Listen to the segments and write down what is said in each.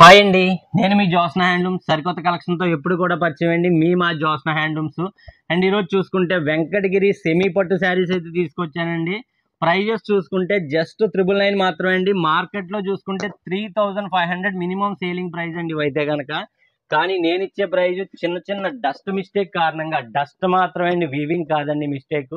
Hi అండి, నేను మీ Josna handlooms సరికొత్త కలెక్షన్తో ఎప్పుడు కూడా పరిచయం అండి. మా జోస్నా హ్యాండ్లూమ్స్ అండ్ ఈరోజు చూసుకుంటే వెంకటగిరి సెమీ పట్టు శారీస్ అయితే తీసుకొచ్చానండి. ప్రైజెస్ చూసుకుంటే జస్ట్ 999 మాత్రమే అండి. మార్కెట్లో చూసుకుంటే 3500 మినిమం సేలింగ్ ప్రైస్ అండి ఇవైతే కనుక. కానీ నేను ఇచ్చే ప్రైజ్ చిన్న చిన్న డస్ట్ మిస్టేక్ కారణంగా, డస్ట్ మాత్రమే అండి, వీవింగ్ కాదండి మిస్టేక్,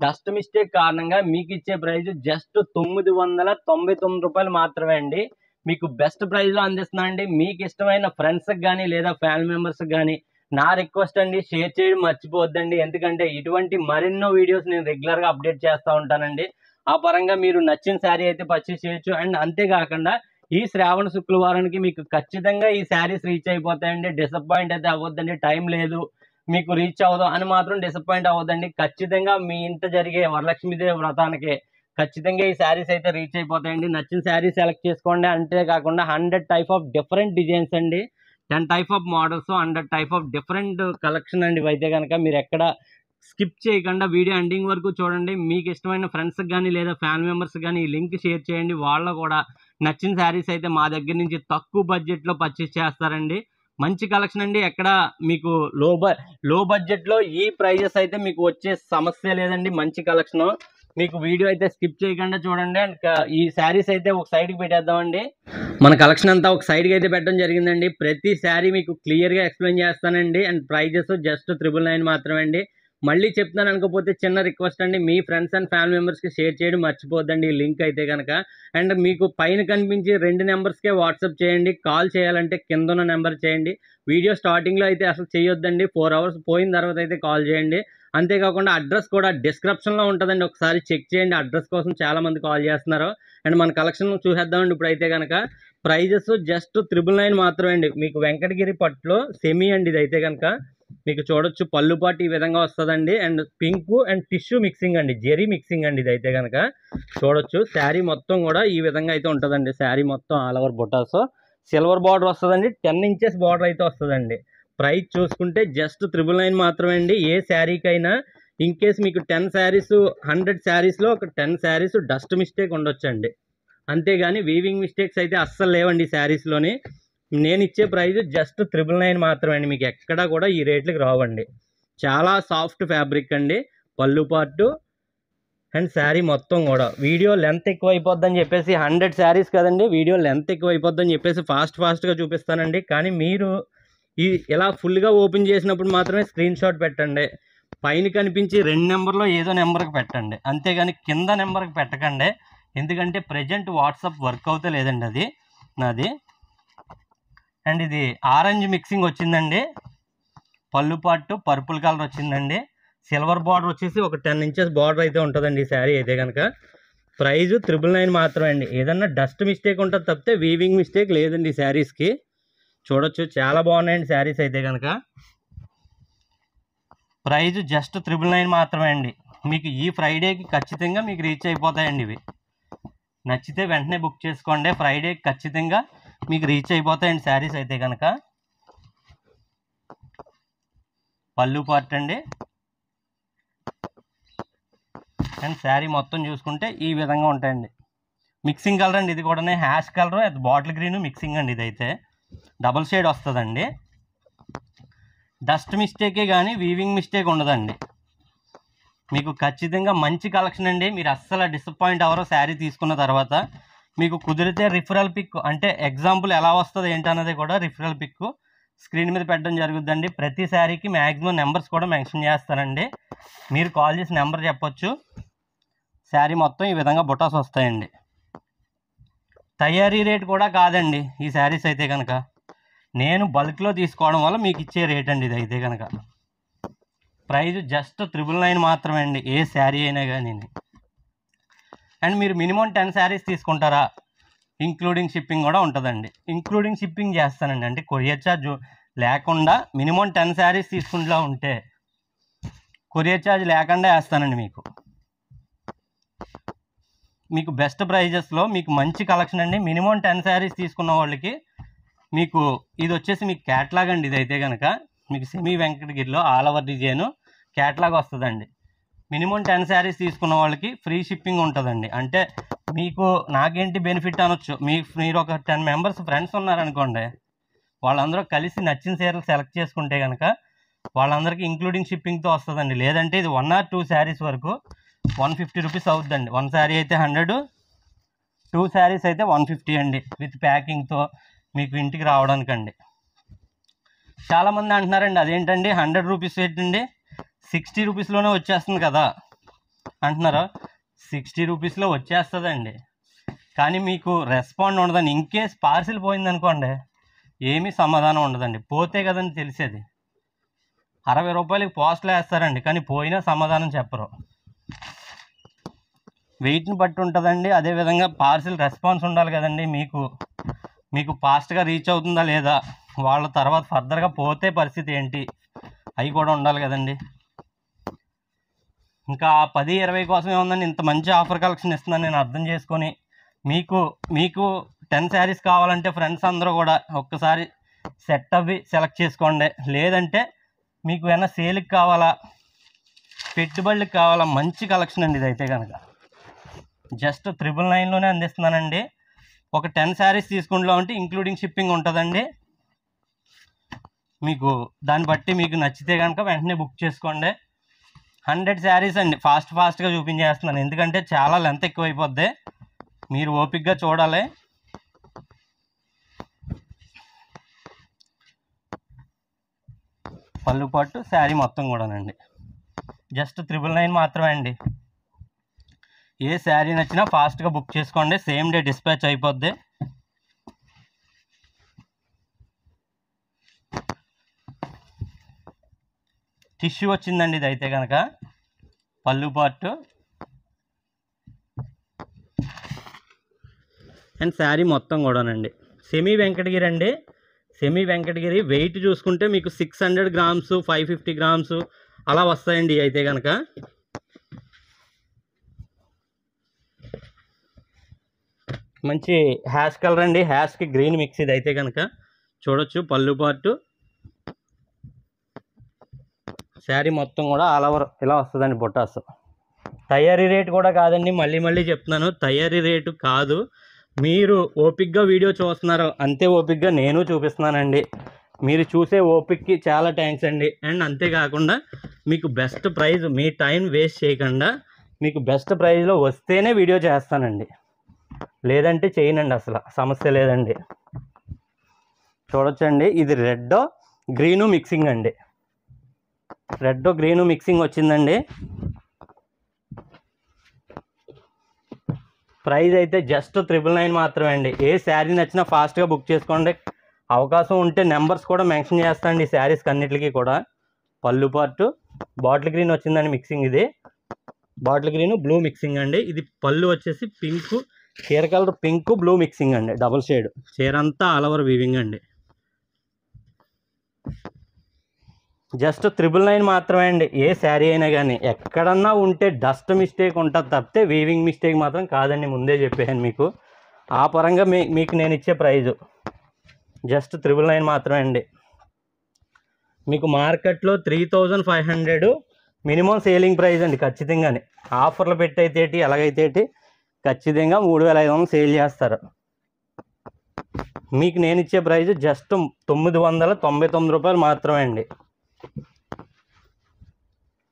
డస్ట్ మిస్టేక్ కారణంగా మీకు ఇచ్చే ప్రైజ్ జస్ట్ 999 రూపాయలు మాత్రమే అండి. మీకు బెస్ట్ ప్రైస్లో అందిస్తున్నా అండి. మీకు ఇష్టమైన ఫ్రెండ్స్కి కానీ లేదా ఫ్యామిలీ మెంబర్స్కి కానీ నా రిక్వెస్ట్ అండి, షేర్ చేయడం మర్చిపోవద్దండి. ఎందుకంటే ఇటువంటి మరెన్నో వీడియోస్ నేను రెగ్యులర్గా అప్డేట్ చేస్తూ ఉంటానండి. ఆ పరంగా మీరు నచ్చిన శారీ అయితే పర్చేస్ చేయొచ్చు. అండ్ అంతేకాకుండా ఈ శ్రావణ శుక్రవారానికి మీకు ఖచ్చితంగా ఈ శారీస్ రీచ్ అయిపోతాయండి. డిసప్పాయింట్ అయితే అవ్వద్దండి. టైం లేదు, మీకు రీచ్ అవ్వదు అని మాత్రం డిసప్పాయింట్ అవ్వద్దండి. ఖచ్చితంగా మీ ఇంట జరిగే వరలక్ష్మీదేవి వ్రతానికి ఖచ్చితంగా ఈ శారీస్ అయితే రీచ్ అయిపోతాయండి. నచ్చిన శారీ సెలెక్ట్ చేసుకోండి. అంతేకాకుండా 100 టైప్ ఆఫ్ డిఫరెంట్ డిజైన్స్ అండి, 10 type of models, 100 type of different collection అండి. ఇవైతే కనుక మీరు ఎక్కడ స్కిప్ చేయకుండా వీడియో ఎండింగ్ వరకు చూడండి. మీకు ఇష్టమైన ఫ్రెండ్స్కి కానీ లేదా ఫ్యామిలీ మెంబర్స్కి కానీ ఈ లింక్ షేర్ చేయండి. వాళ్ళు కూడా నచ్చిన శారీస్ అయితే మా దగ్గర నుంచి తక్కువ బడ్జెట్లో పర్చేస్ చేస్తారండి. మంచి కలెక్షన్ అండి. ఎక్కడ మీకు లో బడ్జెట్లో ఈ ప్రైజెస్ అయితే మీకు వచ్చే సమస్య లేదండి. మంచి కలెక్షన్. మీకు వీడియో అయితే స్కిప్ చేయకుండా చూడండి. అండ్ ఈ శారీస్ అయితే ఒక సైడ్కి పెట్టేద్దామండి. మన కలెక్షన్ అంతా ఒక సైడ్కి అయితే పెట్టడం జరిగిందండి. ప్రతి శారీ మీకు క్లియర్గా ఎక్స్ప్లెయిన్ చేస్తానండి. అండ్ ప్రైజెస్ జస్ట్ 999 మాత్రమే అండి. మళ్ళీ చెప్తాను అనుకోకపోతే చిన్న రిక్వెస్ట్ అండి, మీ ఫ్రెండ్స్ అండ్ ఫ్యామిలీ మెంబర్స్కి షేర్ చేయడం మర్చిపోద్దండి ఈ లింక్ అయితే కనుక. అండ్ మీకు పైన కనిపించి 2 నెంబర్స్కే వాట్సాప్ చేయండి. కాల్ చేయాలంటే కింద ఉన్న నెంబర్ చేయండి. వీడియో స్టార్టింగ్లో అయితే అసలు చేయొద్దండి. 4 అవర్స్ పోయిన తర్వాత అయితే కాల్ చేయండి. అంతేకాకుండా అడ్రస్ కూడా డిస్క్రిప్షన్లో ఉంటుందండి, ఒకసారి చెక్ చేయండి. అడ్రస్ కోసం చాలామంది కాల్ చేస్తున్నారు. అండ్ మన కలెక్షన్ చూసేద్దామండి ఇప్పుడైతే కనుక. ప్రైజెస్ జస్ట్ 999 మాత్రమే అండి. మీకు వెంకటగిరి పట్టులో సెమీ అండి ఇదైతే కనుక. మీకు చూడొచ్చు పళ్ళు పాటు ఈ విధంగా వస్తుందండి. And pink and tissue mixing అండి, జెరీ మిక్సింగ్ అండి ఇదైతే కనుక. చూడొచ్చు శారీ మొత్తం కూడా ఈ విధంగా అయితే ఉంటుందండి. శారీ మొత్తం ఆల్ ఓవర్ బుటాస్, సిల్వర్ బార్డర్ వస్తుందండి. 10 ఇంచెస్ బార్డర్ అయితే వస్తుందండి. ప్రైస్ చూసుకుంటే జస్ట్ 999 మాత్రమే అండి. ఏ శారీకైనా ఇన్ కేస్ మీకు 10 శారీస్ 100 శారీస్లో ఒక 10 శారీస్ డస్ట్ మిస్టేక్ ఉండొచ్చండి. అంతేగాని వీవింగ్ మిస్టేక్స్ అయితే అస్సలు లేవండి ఈ శారీస్లోని. నేను ఇచ్చే ప్రైస్ జస్ట్ 999 మాత్రమే అండి. మీకు ఎక్కడా కూడా ఈ రేట్లకి రావండి. చాలా సాఫ్ట్ ఫ్యాబ్రిక్ అండి. పళ్ళు పార్టు అండ్ శారీ మొత్తం కూడా. వీడియో లెంత్ ఎక్కువ అయిపోద్దని చెప్పేసి 100 శారీస్ కదండి, వీడియో లెంత్ ఎక్కువ అయిపోద్దని చెప్పేసి ఫాస్ట్గా చూపిస్తానండి. కానీ మీరు ఇలా ఫుల్గా ఓపెన్ చేసినప్పుడు మాత్రమే స్క్రీన్ షాట్ పెట్టండి. పైన కనిపించి 2 నెంబర్లో ఏదో నెంబర్కి పెట్టండి, అంతేగాని కింద నెంబర్కి పెట్టకండి. ఎందుకంటే ప్రజెంట్ వాట్సాప్ వర్క్ అవుతే లేదండి అది నాది. అండ్ ఇది ఆరెంజ్ మిక్సింగ్ వచ్చిందండి. పళ్ళు పాటు పర్పుల్ కలర్ వచ్చిందండి. సిల్వర్ బార్డర్ వచ్చేసి ఒక 10 ఇంచెస్ బార్డర్ అయితే ఉంటుందండి ఈ శారీ అయితే కనుక. ప్రైజ్ 999 మాత్రమే అండి. ఏదన్నా డస్ట్ మిస్టేక్ ఉంటుంది తప్పితే వీవింగ్ మిస్టేక్ లేదండి ఈ శారీస్కి. చూడొచ్చు చాలా బాగున్నాయండి శారీస్ అయితే కనుక. ప్రైజ్ జస్ట్ 999 మాత్రమే అండి. మీకు ఈ ఫ్రైడేకి ఖచ్చితంగా మీకు రీచ్ అయిపోతాయండి ఇవి. నచ్చితే వెంటనే బుక్ చేసుకోండి. ఫ్రైడేకి ఖచ్చితంగా మీకు రీచ్ అయిపోతాయండి శారీస్ అయితే కనుక. పళ్ళు పార్ట్ అండి. అండ్ శారీ మొత్తం చూసుకుంటే ఈ విధంగా ఉంటాయండి. మిక్సింగ్ కలర్ అండి ఇది కూడా. హ్యాష్ కలర్, అది బాటిల్ గ్రీన్ మిక్సింగ్ అండి. ఇదైతే డబుల్ షేడ్ వస్తుందండి. డస్ట్ మిస్టేకే కానీ వీవింగ్ మిస్టేక్ ఉండదండి. మీకు ఖచ్చితంగా మంచి కలెక్షన్ అండి. మీరు అస్సలు డిసప్పాయింట్ అవ్వరు శారీ తీసుకున్న తర్వాత. మీకు కుదిరితే రిఫరల్ పిక్, అంటే ఎగ్జాంపుల్ ఎలా వస్తుంది ఏంటన్నది కూడా రిఫరల్ పిక్ స్క్రీన్ మీద పెట్టడం జరుగుతుందండి. ప్రతి శారీకి మ్యాక్సిమం నెంబర్స్ కూడా మెన్షన్ చేస్తానండి. మీరు కాల్ చేసి నెంబర్ చెప్పొచ్చు. శారీ మొత్తం ఈ విధంగా బుటాస్ వస్తాయండి. తయారీ రేట్ కూడా కాదండి ఈ శారీస్ అయితే కనుక. నేను బల్క్లో తీసుకోవడం వల్ల మీకు ఇచ్చే రేట్ అండి ఇది అయితే కనుక. ప్రైజ్ జస్ట్ 999 మాత్రమే అండి, ఏ శారీ అయినా కానీ. అండ్ మీరు మినిమం 10 శారీస్ తీసుకుంటారా, ఇంక్లూడింగ్ షిప్పింగ్ కూడా ఉంటుందండి. ఇంక్లూడింగ్ షిప్పింగ్ చేస్తానండి, అంటే కొరియర్ ఛార్జ్ లేకుండా మినిమం 10 శారీస్ తీసుకుంటూ ఉంటే కొరియర్ ఛార్జ్ లేకుండా వేస్తానండి మీకు. మీకు బెస్ట్ ప్రైజెస్లో మీకు మంచి కలెక్షన్ అండి. మినిమం 10 శారీస్ తీసుకున్న వాళ్ళకి మీకు ఇది వచ్చేసి మీకు క్యాట్లాగ్ అండి. ఇదైతే కనుక మీకు సెమీ వెంకటగిరిలో ఆల్ ఓవర్ డిజైన్ క్యాట్లాగ్ వస్తుందండి. మినిమం 10 శారీస్ తీసుకున్న వాళ్ళకి ఫ్రీ షిప్పింగ్ ఉంటుందండి. అంటే మీకు నాకేంటి బెనిఫిట్ అనొచ్చు, మీరు ఒక 10 మెంబర్స్ ఫ్రెండ్స్ ఉన్నారనుకోండి, వాళ్ళందరూ కలిసి నచ్చిన చీరలు సెలెక్ట్ చేసుకుంటే కనుక వాళ్ళందరికీ ఇంక్లూడింగ్ షిప్పింగ్తో వస్తుందండి. లేదంటే ఇది 1 or 2 శారీస్ వరకు 150 రూపీస్ అవుతుందండి. 1 శారీ అయితే 100, 2 శారీస్ అయితే 150 అండి, విత్ ప్యాకింగ్తో మీకు ఇంటికి రావడానికండి. చాలామంది అంటున్నారండి అదేంటండి 100 రూపీస్ ఏంటండి 60 రూపీస్లోనే వచ్చేస్తుంది కదా అంటున్నారు. 60 రూపీస్లో వచ్చేస్తుందండి, కానీ మీకు రెస్పాండ్ ఉండదండి. ఇన్కేస్ పార్సిల్ పోయిందనుకోండి ఏమీ సమాధానం ఉండదండి. పోతే కదండి తెలిసేది. 60 రూపాయలకి పోస్టులు వేస్తారండి, కానీ పోయినా సమాధానం చెప్పరు. వెయిట్ని బట్టి ఉంటుందండి. అదేవిధంగా పార్సిల్ రెస్పాన్స్ ఉండాలి కదండి. మీకు ఫాస్ట్గా రీచ్ అవుతుందా లేదా, వాళ్ళ తర్వాత ఫర్దర్గా పోతే పరిస్థితి ఏంటి, అవి కూడా ఉండాలి కదండి. ఇంకా 10-20 కోసం ఏముందండి, ఇంత మంచి ఆఫర్ కలెక్షన్ ఇస్తుందని నేను అర్థం చేసుకొని మీకు 10 శారీస్ కావాలంటే ఫ్రెండ్స్ అందరూ కూడా ఒక్కసారి సెట్ అవి సెలెక్ట్ చేసుకోండి. లేదంటే మీకు ఏమైనా సేల్కి కావాలా, పెట్టుబడులకు కావాలా, మంచి కలెక్షన్ అండి ఇదైతే కనుక. జస్ట్ 999లోనే అందిస్తున్నానండి. ఒక 10 శారీస్ తీసుకుంటా ఉంటే ఇంక్లూడింగ్ షిప్పింగ్ ఉంటుందండి. మీకు దాన్ని బట్టి మీకు నచ్చితే కనుక వెంటనే బుక్ చేసుకోండి. 100 శారీస్ అండి, ఫాస్ట్గా చూపించేస్తున్నాను, ఎందుకంటే చాలా లెంత్ ఎక్కువైపోద్ది, మీరు ఓపిక్గా చూడాలి. పళ్ళు పట్టు శారీ మొత్తం కూడానండి జస్ట్ 999 మాత్రమే అండి. ఏ శారీ నచ్చినా ఫాస్ట్గా బుక్ చేసుకోండి, సేమ్ డే డిస్పాచ్ అయిపోద్ది. టిష్యూ వచ్చిందండి ఇది అయితే కనుక పళ్ళు పార్ట్ అండ్ శారీ మొత్తం కూడానండి. సెమీ వెంకటగిరి అండి. సెమీ వెంకటగిరి వెయిట్ చూసుకుంటే మీకు 600 గ్రామ్స్ 550 గ్రామ్స్ అలా వస్తాయండి అయితే కనుక. మంచి హ్యాష్ కలర్ అండి, హ్యాష్కి గ్రీన్ మిక్స్ ఇది అయితే కనుక చూడొచ్చు. పళ్ళు పార్టు శారీ మొత్తం కూడా ఆల్ ఓవర్ ఇలా వస్తుందండి బొటాస్. తయారీ రేటు కూడా కాదండి, మళ్ళీ చెప్తున్నాను, తయారీ రేటు కాదు. మీరు ఓపిక్గా వీడియో చూస్తున్నారు, అంతే ఓపిక్గా నేను చూపిస్తున్నానండి. మీరు చూసే ఓపిక్కి చాలా థ్యాంక్స్ అండి. అండ్ అంతేకాకుండా మీకు బెస్ట్ ప్రైజ్, మీ టైం వేస్ట్ చేయకుండా మీకు బెస్ట్ ప్రైజ్లో వస్తేనే వీడియో చేస్తానండి, లేదంటే చేయనండి, అసలు సమస్య లేదండి. చూడొచ్చండి, ఇది రెడ్ గ్రీను మిక్సింగ్ అండి, రెడ్ గ్రీను మిక్సింగ్ వచ్చిందండి. ప్రైస్ అయితే జస్ట్ 999 మాత్రమే అండి. ఏ శారీ నచ్చినా ఫాస్ట్గా బుక్ చేసుకోండి. అవకాశం ఉంటే నెంబర్స్ కూడా మెన్షన్ చేస్తాండి ఈ శారీస్కి అన్నిటికీ కూడా. పళ్ళు పార్టు బాటిల్ గ్రీన్ వచ్చిందండి మిక్సింగ్, ఇది బాటిల్ గ్రీన్ బ్లూ మిక్సింగ్ అండి. ఇది పళ్ళు వచ్చేసి పింక్, చీర కలర్ పింక్ బ్లూ మిక్సింగ్ అండి, డబుల్ షేడ్. చీర అంతా ఆల్ ఓవర్ వీవింగ్ అండి. జస్ట్ 999 మాత్రమే అండి. ఏ శారీ అయినా కానీ ఎక్కడన్నా ఉంటే డస్ట్ మిస్టేక్ ఉంటుంది తప్పితే వీవింగ్ మిస్టేక్ మాత్రం కాదండి, ముందే చెప్పాను మీకు. ఆ పరంగా మీకు నేను ఇచ్చే ప్రైజు జస్ట్ 999 మాత్రమే అండి. మీకు మార్కెట్లో 3500 మినిమం సేలింగ్ ప్రైస్ అండి ఖచ్చితంగానే. ఆఫర్లు పెట్టయితేటి ఎలాగైతేటి ఖచ్చితంగా 3500 సేల్ చేస్తారు. మీకు నేను ఇచ్చే ప్రైజు జస్ట్ 999 రూపాయలు మాత్రమే అండి.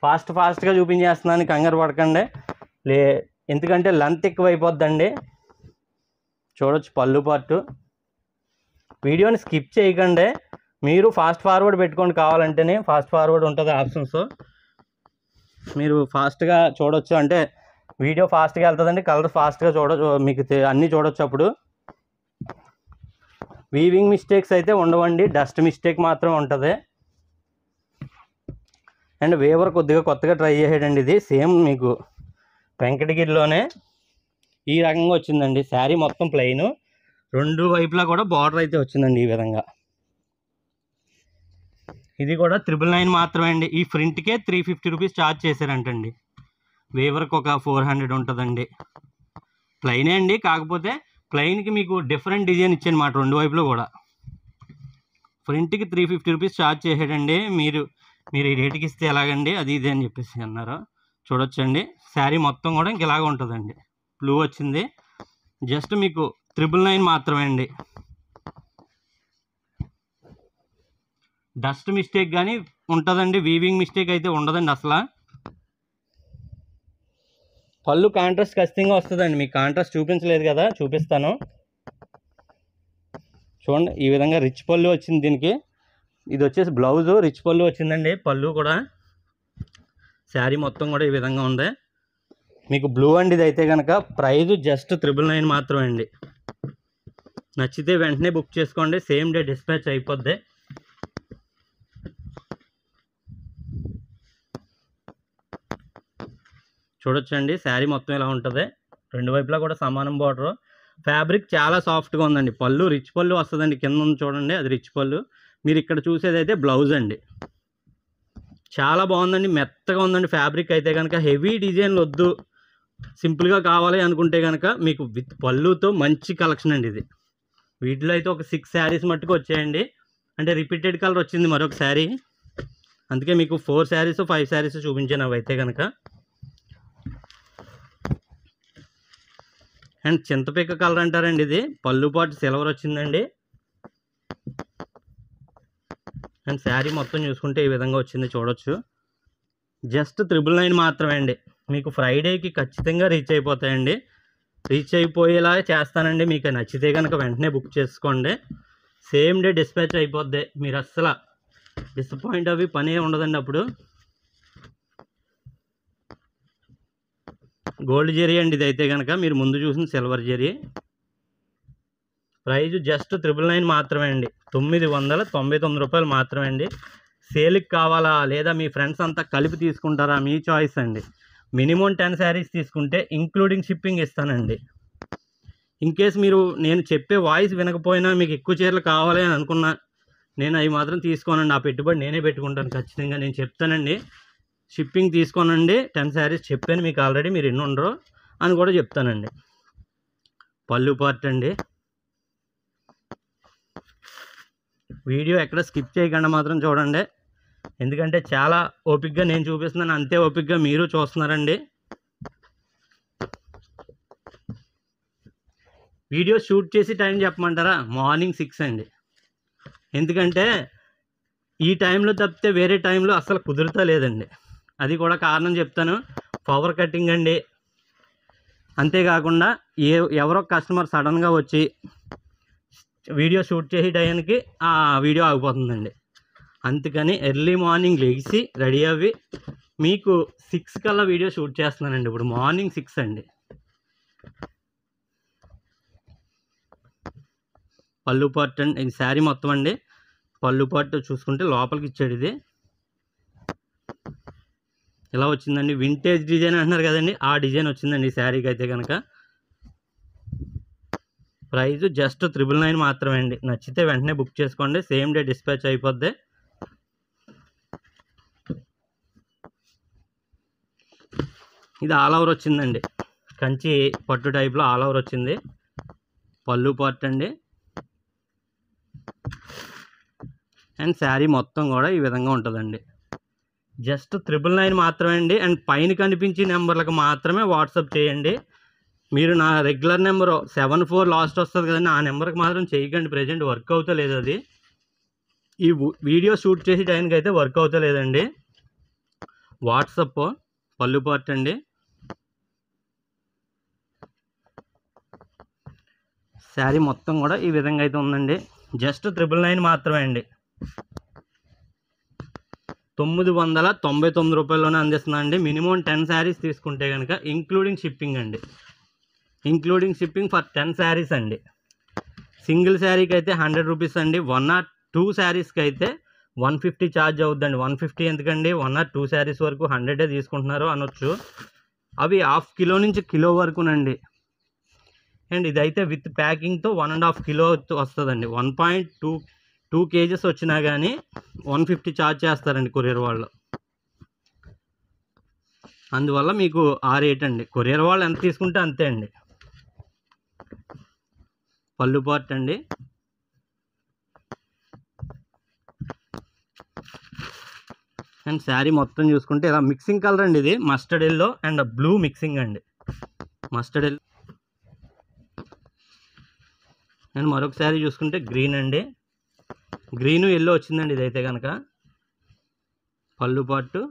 ఫాస్ట్గా చూపించేస్తున్నాను, కంగారు పడకండి. ఎందుకంటే లెంత్ ఎక్కువ అయిపోద్దండి. చూడొచ్చు పళ్ళు పార్టు. వీడియోని స్కిప్ చేయకండి, మీరు ఫాస్ట్ ఫార్వర్డ్ పెట్టుకోండి, కావాలంటేనే ఫాస్ట్ ఫార్వర్డ్ ఉంటుంది ఆప్షన్స్. మీరు ఫాస్ట్గా చూడొచ్చు, అంటే వీడియో ఫాస్ట్గా వెళ్తుందండి, కలర్ ఫాస్ట్గా చూడొచ్చు, మీకు అన్నీ చూడొచ్చు. అప్పుడు వీవింగ్ మిస్టేక్స్ అయితే ఉండవండి, డస్ట్ మిస్టేక్ మాత్రం ఉంటుంది. అండ్ వేవర్ కొద్దిగా కొత్తగా ట్రై చేసాడండి, ఇది సేమ్ మీకు వెంకటగిరిలోనే ఈ రకంగా వచ్చిందండి. శారీ మొత్తం ప్లెయిన్, రెండు వైపులా కూడా బార్డర్ అయితే వచ్చిందండి ఈ విధంగా. ఇది కూడా 999 మాత్రమే అండి. ఈ ఫ్రంట్కే 350 రూపీస్ ఛార్జ్ చేశారంటండి. వేవర్కి ఒక 400 ఉంటుందండి. ప్లెయినే అండి, కాకపోతే ప్లెయిన్కి మీకు డిఫరెంట్ డిజైన్ ఇచ్చానమాట రెండు వైపులో కూడా. ఫ్రంట్కి 350 రూపీస్ ఛార్జ్ చేసాడండి. మీరు ఈ రేటుకి ఇస్తే ఎలాగండి, అది ఇది అని చెప్పేసి అన్నారు. చూడొచ్చండి. శారీ మొత్తం కూడా ఇంక ఇలాగ ఉంటుందండి. బ్లూ వచ్చింది. జస్ట్ మీకు 999 మాత్రమే అండి. డస్ట్ మిస్టేక్ కానీ ఉంటుందండి, వీవింగ్ మిస్టేక్ అయితే ఉండదండి అసలు. పళ్ళు కాంట్రాస్ట్ ఖచ్చితంగా వస్తుందండి. మీకు కాంట్రాస్ట్ చూపించలేదు కదా, చూపిస్తాను చూడండి. ఈ విధంగా రిచ్ పళ్ళు వచ్చింది దీనికి. ఇది వచ్చేసి బ్లౌజు, రిచ్ పళ్ళు వచ్చిందండి. పళ్ళు కూడా శారీ మొత్తం కూడా ఈ విధంగా ఉంది. మీకు బ్లూ అండి. ఇది అయితే కనుక ప్రైజ్ జస్ట్ 999 మాత్రమే అండి. నచ్చితే వెంటనే బుక్ చేసుకోండి, సేమ్ డే డిస్పాచ్ అయిపోద్ది. చూడొచ్చండి, శారీ మొత్తం ఇలా ఉంటుంది. రెండు వైపులా కూడా సమానం బార్డర్. ఫ్యాబ్రిక్ చాలా సాఫ్ట్గా ఉందండి. పళ్ళు రిచ్ పళ్ళు వస్తుందండి. కింద ఉంది చూడండి, అది రిచ్ పళ్ళు. మీరు ఇక్కడ చూసేది అయితే బ్లౌజ్ అండి. చాలా బాగుందండి, మెత్తగా ఉందండి ఫ్యాబ్రిక్ అయితే కనుక. హెవీ డిజైన్లు వద్దు, సింపుల్గా కావాలి అనుకుంటే కనుక మీకు విత్ పళ్ళుతో మంచి కలెక్షన్ అండి ఇది. వీటిలో అయితే ఒక 6 శారీస్ మట్టుకు వచ్చాయండి. అంటే రిపీటెడ్ కలర్ వచ్చింది మరొక శారీ, అందుకే మీకు 4 శారీస్ 5 శారీస్ చూపించాను అవి అయితే కనుక. అండ్ చింతపిక్క కలర్ అంటారండి ఇది. పళ్ళు పాటు సిల్వర్ వచ్చిందండి. అండ్ శారీ మొత్తం చూసుకుంటే ఈ విధంగా వచ్చింది, చూడొచ్చు. జస్ట్ 999 మాత్రమే అండి. మీకు ఫ్రైడేకి ఖచ్చితంగా రీచ్ అయిపోతాయండి. రీచ్ అయిపోయేలా చేస్తానండి. మీకు నచ్చితే కనుక వెంటనే బుక్ చేసుకోండి, సేమ్ డే డిస్పాచ్ అయిపోద్ది. మీరు అస్సలు డిసప్పాయింట్ అవి పనే ఉండదండి. అప్పుడు గోల్డ్ జెరీ అండి ఇది అయితే కనుక. మీరు ముందు చూసిన సిల్వర్ జెరీ. ప్రైజ్ జస్ట్ 999 మాత్రమే అండి. 999 రూపాయలు మాత్రమే అండి. సేల్కి కావాలా లేదా మీ ఫ్రెండ్స్ అంతా కలిపి తీసుకుంటారా, మీ చాయిస్ అండి. మినిమం 10 శారీస్ తీసుకుంటే ఇంక్లూడింగ్ షిప్పింగ్ ఇస్తానండి. ఇన్ కేస్ మీరు నేను చెప్పే వాయిస్ వినకపోయినా మీకు ఎక్కువ చీరలు కావాలి అని అనుకున్నా, నేను అవి మాత్రం తీసుకోనండి. ఆ పెట్టుబడి నేనే పెట్టుకుంటాను ఖచ్చితంగా. నేను చెప్తానండి, షిప్పింగ్ తీసుకోనండి. 10 శారీస్ చెప్పాను మీకు ఆల్రెడీ, మీరు ఎన్ని ఉండరు అని కూడా చెప్తానండి. పళ్ళు పార్ట్ అండి. వీడియో ఎక్కడ స్కిప్ చేయకుండా మాత్రం చూడండి, ఎందుకంటే చాలా ఓపిక్గా నేను చూపిస్తున్నాను, అంతే ఓపిక్గా మీరు చూస్తున్నారండి. వీడియో షూట్ చేసి టైం చెప్పమంటారా? మార్నింగ్ 6 అండి. ఎందుకంటే ఈ టైంలో తప్పితే వేరే టైంలో అస్సలు కుదురుతా లేదండి. అది కూడా కారణం చెప్తాను. పవర్ కటింగ్ అండి. అంతేకాకుండా ఎవరో కస్టమర్ సడన్గా వచ్చి వీడియో షూట్ చేసే టైంకి ఆ వీడియో ఆగిపోతుందండి. అందుకని ఎర్లీ మార్నింగ్ లెగిసి రెడీ అవ్వి మీకు 6 కల్లా వీడియో షూట్ చేస్తున్నానండి. ఇప్పుడు మార్నింగ్ 6 అండి. పళ్ళు పార్ట్ అండి. ఇది శారీ మొత్తం అండి. పళ్ళు పార్ట్ చూసుకుంటే లోపలికి ఇచ్చాడు. ఇది ఇలా వచ్చిందండి. వింటేజ్ డిజైన్ అంటున్నారు కదండి, ఆ డిజైన్ వచ్చిందండి ఈ శారీకి అయితే కనుక. ప్రైజ్ జస్ట్ 999 మాత్రమే అండి. నచ్చితే వెంటనే బుక్ చేసుకోండి, సేమ్ డే డిస్పాచ్ అయిపోద్ది. ఇది ఆల్ ఓవర్ వచ్చిందండి. కంచి పట్టు టైప్లో ఆల్ ఓవర్ వచ్చింది. పళ్ళు పార్ట్ అండి. అండ్ శారీ మొత్తం కూడా ఈ విధంగా ఉంటుందండి. జస్ట్ 999 మాత్రమే అండి. అండ్ పైన కనిపించే నెంబర్లకు మాత్రమే వాట్సాప్ చేయండి. మీరు నా రెగ్యులర్ నెంబర్ 74 లాస్ట్ వస్తుంది కదండి, ఆ నెంబర్కి మాత్రం చేయకండి. ప్రజెంట్ వర్క్ అవుతలేదు అది. ఈ వీడియో షూట్ చేసే టైంకి అయితే వర్క్ అవుతలేదండి. వాట్సాప్. పళ్ళు పార్ట్ అండి. శారీ మొత్తం కూడా ఈ విధంగా అయితే ఉందండి. జస్ట్ 999 మాత్రమే అండి. 999 రూపాయల్లోనే అందిస్తున్నానండి. మినిమం 10 శారీస్ తీసుకుంటే కనుక ఇంక్లూడింగ్ షిప్పింగ్ అండి. ఇంక్లూడింగ్ షిప్పింగ్ ఫర్ 10 శారీస్ అండి. సింగిల్ శారీకి అయితే 100 రూపీస్ అండి. 1 or 2 శారీస్కి అయితే 150 ఛార్జ్ అవుద్దండి. 150 ఎందుకండి, 1 or 2 శారీస్ వరకు 100 తీసుకుంటున్నారు అనొచ్చు. అవి ½ కిలో నుంచి కిలో వరకునండి. అండ్ ఇదైతే విత్ ప్యాకింగ్తో 1.5 కిలో వస్తుందండి. 1.2 కేజెస్ వచ్చినా కానీ 150 ఛార్జ్ చేస్తారండి కొరియర్ వాళ్ళు. అందువల్ల మీకు ఆ రేట్ అండి. కొరియర్ వాళ్ళు ఎంత తీసుకుంటే అంతే అండి. పళ్ళు పార్ట్ అండి. అండ్ శారీ మొత్తం చూసుకుంటే ఇలా మిక్సింగ్ కలర్ అండి, ఇది mustard yellow and blue mixing అండి, మస్టర్డ్ ఎల్లో. అండ్ మరొక శారీ చూసుకుంటే గ్రీన్ అండి, గ్రీను ఎల్లో వచ్చిందండి ఇదైతే కనుక. పళ్ళు పాటు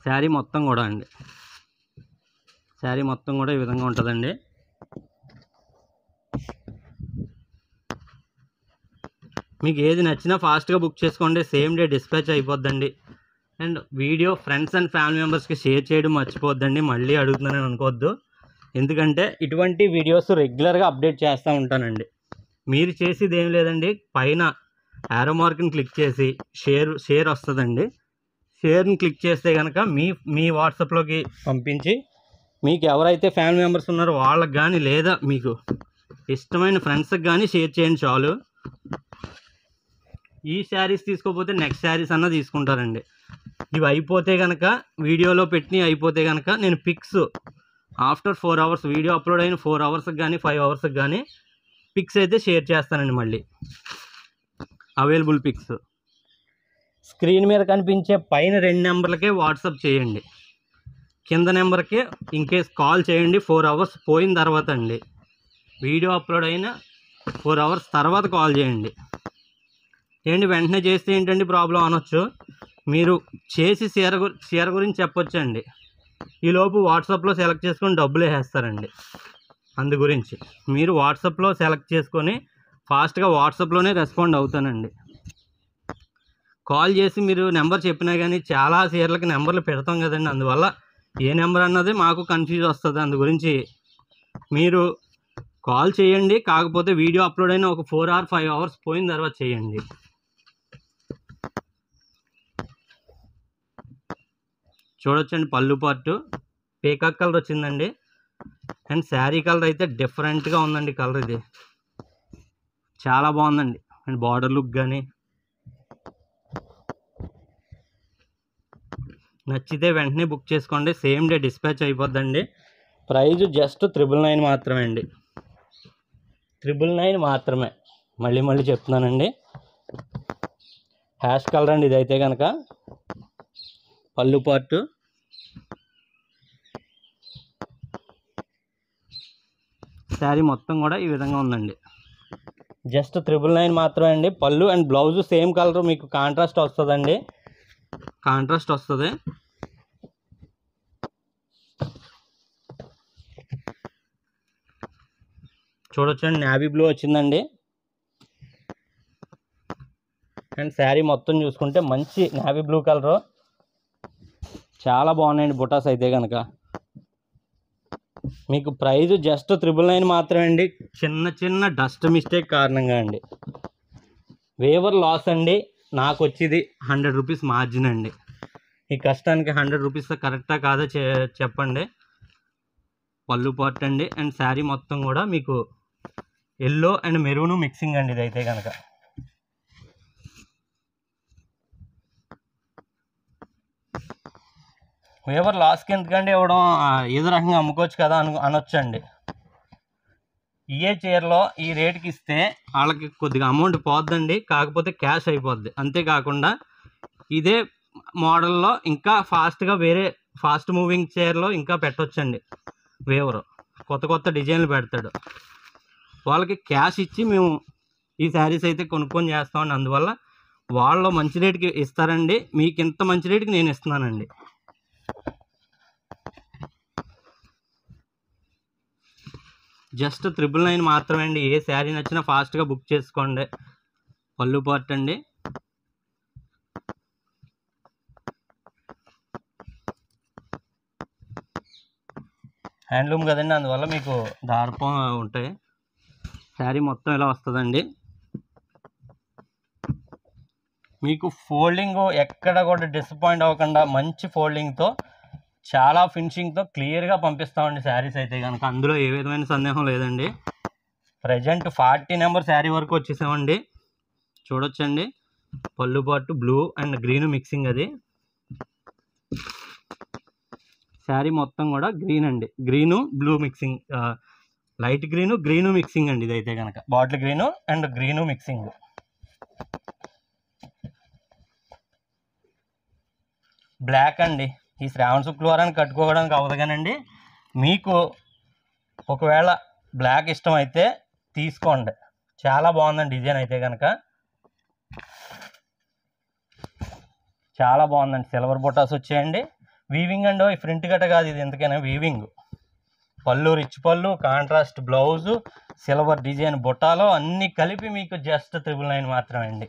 శారీ మొత్తం కూడా అండి, శారీ మొత్తం కూడా ఈ విధంగా ఉంటుందండి. మీకు ఏది నచ్చినా ఫాస్ట్గా బుక్ చేసుకోండి, సేమ్ డే డిస్పాచ్ అయిపోద్దండి. And video friends and family మెంబర్స్కి షేర్ చేయడం మర్చిపోద్దండి, మళ్ళీ అడుగుతున్నానని అనుకోవద్దు. ఎందుకంటే ఇటువంటి వీడియోస్ రెగ్యులర్గా అప్డేట్ చేస్తూ ఉంటానండి. మీరు చేసేది ఏం లేదండి, పైన యారో మార్క్ని క్లిక్ చేసి షేర్ వస్తుందండి, షేర్ని క్లిక్ చేస్తే కనుక మీ వాట్సాప్లోకి పంపించి మీకు ఎవరైతే ఫ్యామిలీ మెంబర్స్ ఉన్నారో వాళ్ళకి కానీ లేదా మీకు ఇష్టమైన ఫ్రెండ్స్కి కానీ షేర్ చేయండి చాలు. ఈ శారీస్ తీసుకోకపోతే నెక్స్ట్ శారీస్ అన్న తీసుకుంటారండి. ఇవి అయిపోతే కనుక వీడియోలో పెట్టి అయిపోతే కనుక నేను పిక్స్ ఆఫ్టర్ 4 hours వీడియో అప్లోడ్ అయిన 4 hours కానీ 5 hours కానీ పిక్స్ అయితే షేర్ చేస్తానండి. మళ్ళీ అవైలబుల్ పిక్స్ స్క్రీన్ మీద కనిపించే పైన 2 నెంబర్లకే వాట్సాప్ చేయండి, కింద నెంబర్కే ఇన్కేస్ కాల్ చేయండి 4 hours పోయిన తర్వాత అండి. వీడియో అప్లోడ్ అయిన 4 hours తర్వాత కాల్ చేయండి. ఏంటి వెంటనే చేస్తే ఏంటండి ప్రాబ్లం అనొచ్చు, మీరు చేసి చీర గురించి చెప్పొచ్చండి, ఈలోపు వాట్సాప్లో సెలెక్ట్ చేసుకొని డబ్బులు వేసేస్తారండి. అందు గురించి మీరు వాట్సాప్లో సెలెక్ట్ చేసుకొని ఫాస్ట్గా వాట్సాప్లోనే రెస్పాండ్ అవుతానండి. కాల్ చేసి మీరు నెంబర్ చెప్పినా కానీ చాలా చీరలకి నెంబర్లు పెడతాం కదండి, అందువల్ల ఏ నెంబర్ అన్నది మాకు కన్ఫ్యూజ్ వస్తుంది. అందు గురించి మీరు కాల్ చేయండి, కాకపోతే వీడియో అప్లోడ్ అయిన ఒక 4 or 5 hours పోయిన తర్వాత చేయండి. చూడొచ్చండి పళ్ళు పార్టు పీకాక్ కలర్ వచ్చిందండి. అండ్ శారీ కలర్ అయితే డిఫరెంట్గా ఉందండి, కలర్ ఇది చాలా బాగుందండి. అండ్ బార్డర్ లుక్ కానీ నచ్చితే వెంటనే బుక్ చేసుకోండి, సేమ్ డే డిస్పాచ్ అయిపోద్దండి. ప్రైజ్ జస్ట్ 999 మాత్రమే అండి, 999 మాత్రమే. మళ్ళీ చెప్తున్నానండి. హ్యాష్ కలర్ అండి ఇదైతే కనుక. పళ్ళు పార్టు శారీ మొత్తం కూడా ఈ విధంగా ఉందండి, జస్ట్ 999 మాత్రమే అండి. పళ్ళు అండ్ బ్లౌజ్ సేమ్ కలర్ మీకు కాంట్రాస్ట్ వస్తుందండి, కాంట్రాస్ట్ వస్తుంది. చూడొచ్చండి నేవీ బ్లూ వచ్చిందండి. అండ్ శారీ మొత్తం చూసుకుంటే మంచి నేవీ బ్లూ కలరు, చాలా బాగున్నాయండి బుటాస్ అయితే కనుక. మీకు ప్రైజ్ జస్ట్ 999 మాత్రమే అండి. చిన్న డస్ట్ మిస్టేక్ కారణంగా అండి, వేవర్ లాస్ అండి. నాకు వచ్చేది 100 రూపీస్ మార్జిన్ అండి. ఈ కష్టానికి 100 రూపీస్ కరెక్టా కాదా చెప్పండి. పళ్ళు పార్ట్ అండి. అండ్ శారీ మొత్తం కూడా మీకు ఎల్లో అండ్ మెరూన్ మిక్సింగ్ అండి ఇదైతే కనుక. వేవర్ లాస్కి ఎందుకంటే ఇవ్వడం, ఏదో రకంగా అమ్ముకోవచ్చు కదా అనొచ్చండి. ఏ చీరలో ఈ రేటుకి ఇస్తే వాళ్ళకి కొద్దిగా అమౌంట్ పోద్దండి, కాకపోతే క్యాష్ అయిపోద్ది. అంతేకాకుండా ఇదే మోడల్లో ఇంకా ఫాస్ట్గా వేరే ఫాస్ట్ మూవింగ్ చీరలో ఇంకా పెట్టొచ్చండి. వేవరు కొత్త డిజైన్లు పెడతాడు, వాళ్ళకి క్యాష్ ఇచ్చి మేము ఈ శారీస్ అయితే కొనుక్కొని చేస్తామండి. అందువల్ల వాళ్ళు మంచి రేటుకి ఇస్తారండి, మీకు ఇంత మంచి రేటుకి నేను ఇస్తున్నానండి. జస్ట్ 999 మాత్రమే అండి. ఏ శారీ నచ్చినా ఫాస్ట్గా బుక్ చేసుకోండి. పళ్ళు పార్ట్ అండి. హ్యాండ్లూమ్ కదండి, అందువల్ల మీకు దారపం ఉంటాయి. శారీ మొత్తం ఇలా వస్తుందండి. మీకు ఫోల్డింగ్ ఎక్కడ కూడా డిసప్పాయింట్ అవ్వకుండా మంచి ఫోల్డింగ్తో చాలా ఫినిషింగ్తో క్లియర్గా పంపిస్తామండి శారీస్ అయితే కనుక. అందులో ఏ విధమైన సందేహం లేదండి. ప్రజెంట్ 40 నెంబర్ శారీ వరకు వచ్చేసామండి. చూడొచ్చండి పళ్ళు పాటు బ్లూ అండ్ గ్రీన్ మిక్సింగ్, అది శారీ మొత్తం కూడా గ్రీన్ అండి, green blue mixing, light green mixing అండి ఇదైతే కనుక. Bottle green and green mixing. Black అండి. ఈ శ్రావణ శుక్రవారాన్ని కట్టుకోవడానికి అవ్వదు కానండి, మీకు ఒకవేళ బ్లాక్ ఇష్టం అయితే తీసుకోండి. చాలా బాగుందండి డిజైన్ అయితే కనుక, చాలా బాగుందండి. సిల్వర్ బుటాస్ వచ్చాయండి. వీవింగ్ అండి, ఈ ఫ్రంట్ గట్ట కాదు ఇది, ఎందుకైనా వీవింగ్. పళ్ళు రిచ్ పళ్ళు, కాంట్రాస్ట్ బ్లౌజు, సిల్వర్ డిజైన్ బుట్టాలో అన్నీ కలిపి మీకు జస్ట్ 999 మాత్రమే అండి.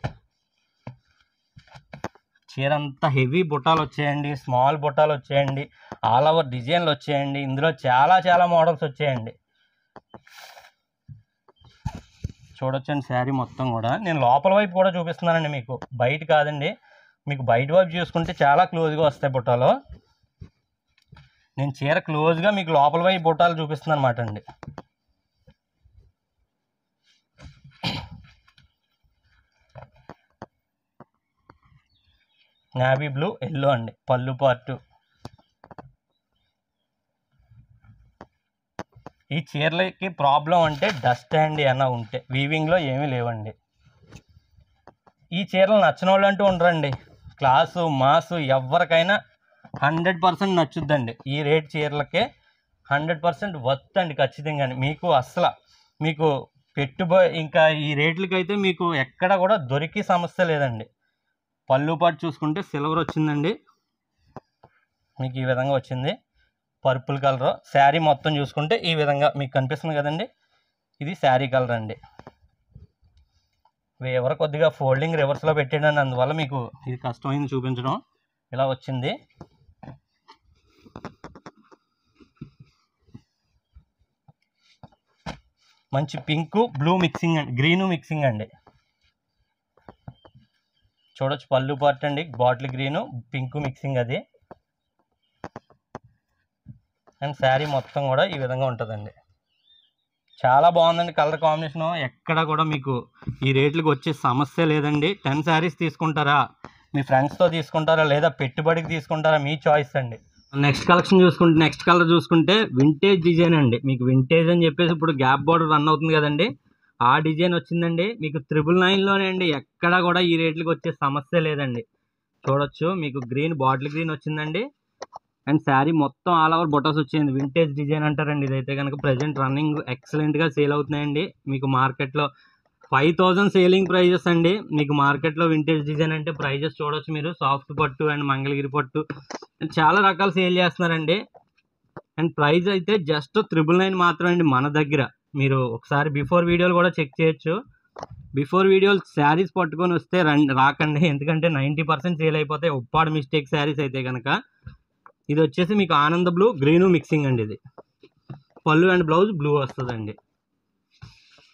చీర అంతా హెవీ బుట్టాలు వచ్చాయండి, స్మాల్ బుట్టాలు వచ్చాయండి, ఆల్ ఓవర్ డిజైన్లు వచ్చాయండి. ఇందులో చాలా చాలా మోడల్స్ వచ్చాయండి. చూడొచ్చండి శారీ మొత్తం కూడా. నేను లోపల వైపు కూడా చూపిస్తున్నానండి మీకు, బయట కాదండి. మీకు బయట వైపు చూసుకుంటే చాలా క్లోజ్గా వస్తాయి బుట్టాలు. నేను చీర క్లోజ్గా మీకు లోపల వైపు బుట్టాలు చూపిస్తున్నాను అనమాట అండి. నావీ బ్లూ ఎల్లో అండి పళ్ళు పార్టు. ఈ చీరలకి ప్రాబ్లం అంటే డస్ట్ అండి అన్న ఉంటే, వీవింగ్లో ఏమీ లేవండి. ఈ చీరలు నచ్చని వాళ్ళు అంటూ ఉండరండి. క్లాసు మాసు ఎవరికైనా 100% నచ్చుద్దండి. ఈ రేట్ చీరలకే 100% వర్త్ అండి ఖచ్చితంగా. మీకు అస్సలు మీకు పెట్టుబడి ఇంకా ఈ రేట్లకైతే మీకు ఎక్కడ కూడా దొరికి సమస్య లేదండి. పళ్ళు పాటు చూసుకుంటే సిల్వర్ వచ్చిందండి, మీకు ఈ విధంగా వచ్చింది పర్పుల్ కలర్. శారీ మొత్తం చూసుకుంటే ఈ విధంగా మీకు కనిపిస్తుంది కదండి, ఇది శారీ కలర్ అండి. ఎవరు కొద్దిగా ఫోల్డింగ్ రివర్స్లో పెట్టాడని, అందువల్ల మీకు ఇది కష్టమైంది చూపించడం. ఇలా వచ్చింది. మంచి పింక్ బ్లూ మిక్సింగ్ అండి, గ్రీను మిక్సింగ్ అండి. చూడొచ్చు పళ్ళు పార్ట్ అండి, బాటిల్ గ్రీను పింక్ మిక్సింగ్ అది. అండ్ శారీ మొత్తం కూడా ఈ విధంగా ఉంటుందండి. చాలా బాగుందండి కలర్ కాంబినేషన్. ఎక్కడ కూడా మీకు ఈ రేట్లకు వచ్చే సమస్య లేదండి. 10 శారీస్ తీసుకుంటారా, మీ ఫ్రెండ్స్తో తీసుకుంటారా, లేదా పెట్టుబడికి తీసుకుంటారా, మీ చాయిస్ అండి. నెక్స్ట్ కలెక్షన్ చూసుకుంటే, నెక్స్ట్ కలర్ చూసుకుంటే వింటేజ్ డిజైన్ అండి. మీకు వింటేజ్ అని చెప్పేసి ఇప్పుడు గ్యాప్ బార్డర్ రన్ అవుతుంది కదండి, ఆ డిజైన్ వచ్చిందండి. మీకు 999లోనే అండి, ఎక్కడ కూడా ఈ రేట్లకు వచ్చే సమస్య లేదండి. చూడొచ్చు మీకు గ్రీన్ బాటిల్ గ్రీన్ వచ్చిందండి. అండ్ శారీ మొత్తం ఆల్ ఓవర్ బొటాస్ వచ్చింది. వింటేజ్ డిజైన్ అంటారండి ఇదైతే కనుక. ప్రజెంట్ రన్నింగ్ ఎక్సలెంట్గా సేల్ అవుతున్నాయండి. మీకు మార్కెట్లో 5000 సేలింగ్ ప్రైజెస్ అండి. మీకు మార్కెట్లో వింటేజ్ డిజైన్ అంటే ప్రైజెస్ చూడొచ్చు మీరు. సాఫ్ట్ పట్టు అండ్ మంగళగిరి పట్టు చాలా రకాలు సేల్ చేస్తున్నారండి. అండ్ ప్రైస్ అయితే జస్ట్ 999 మాత్రమే అండి మన దగ్గర. మీరు ఒకసారి బిఫోర్ వీడియోలు కూడా చెక్ చేయొచ్చు. బిఫోర్ వీడియోలు శారీస్ పట్టుకొని వస్తే రాకండి, ఎందుకంటే 90% సేల్ అయిపోతాయి ఉప్పాడు మిస్టేక్ శారీస్ అయితే కనుక. ఇది వచ్చేసి మీకు ఆనంద బ్లూ గ్రీను మిక్సింగ్ అండి. ఇది పళ్ళు అండ్ బ్లౌజ్ బ్లూ వస్తుందండి.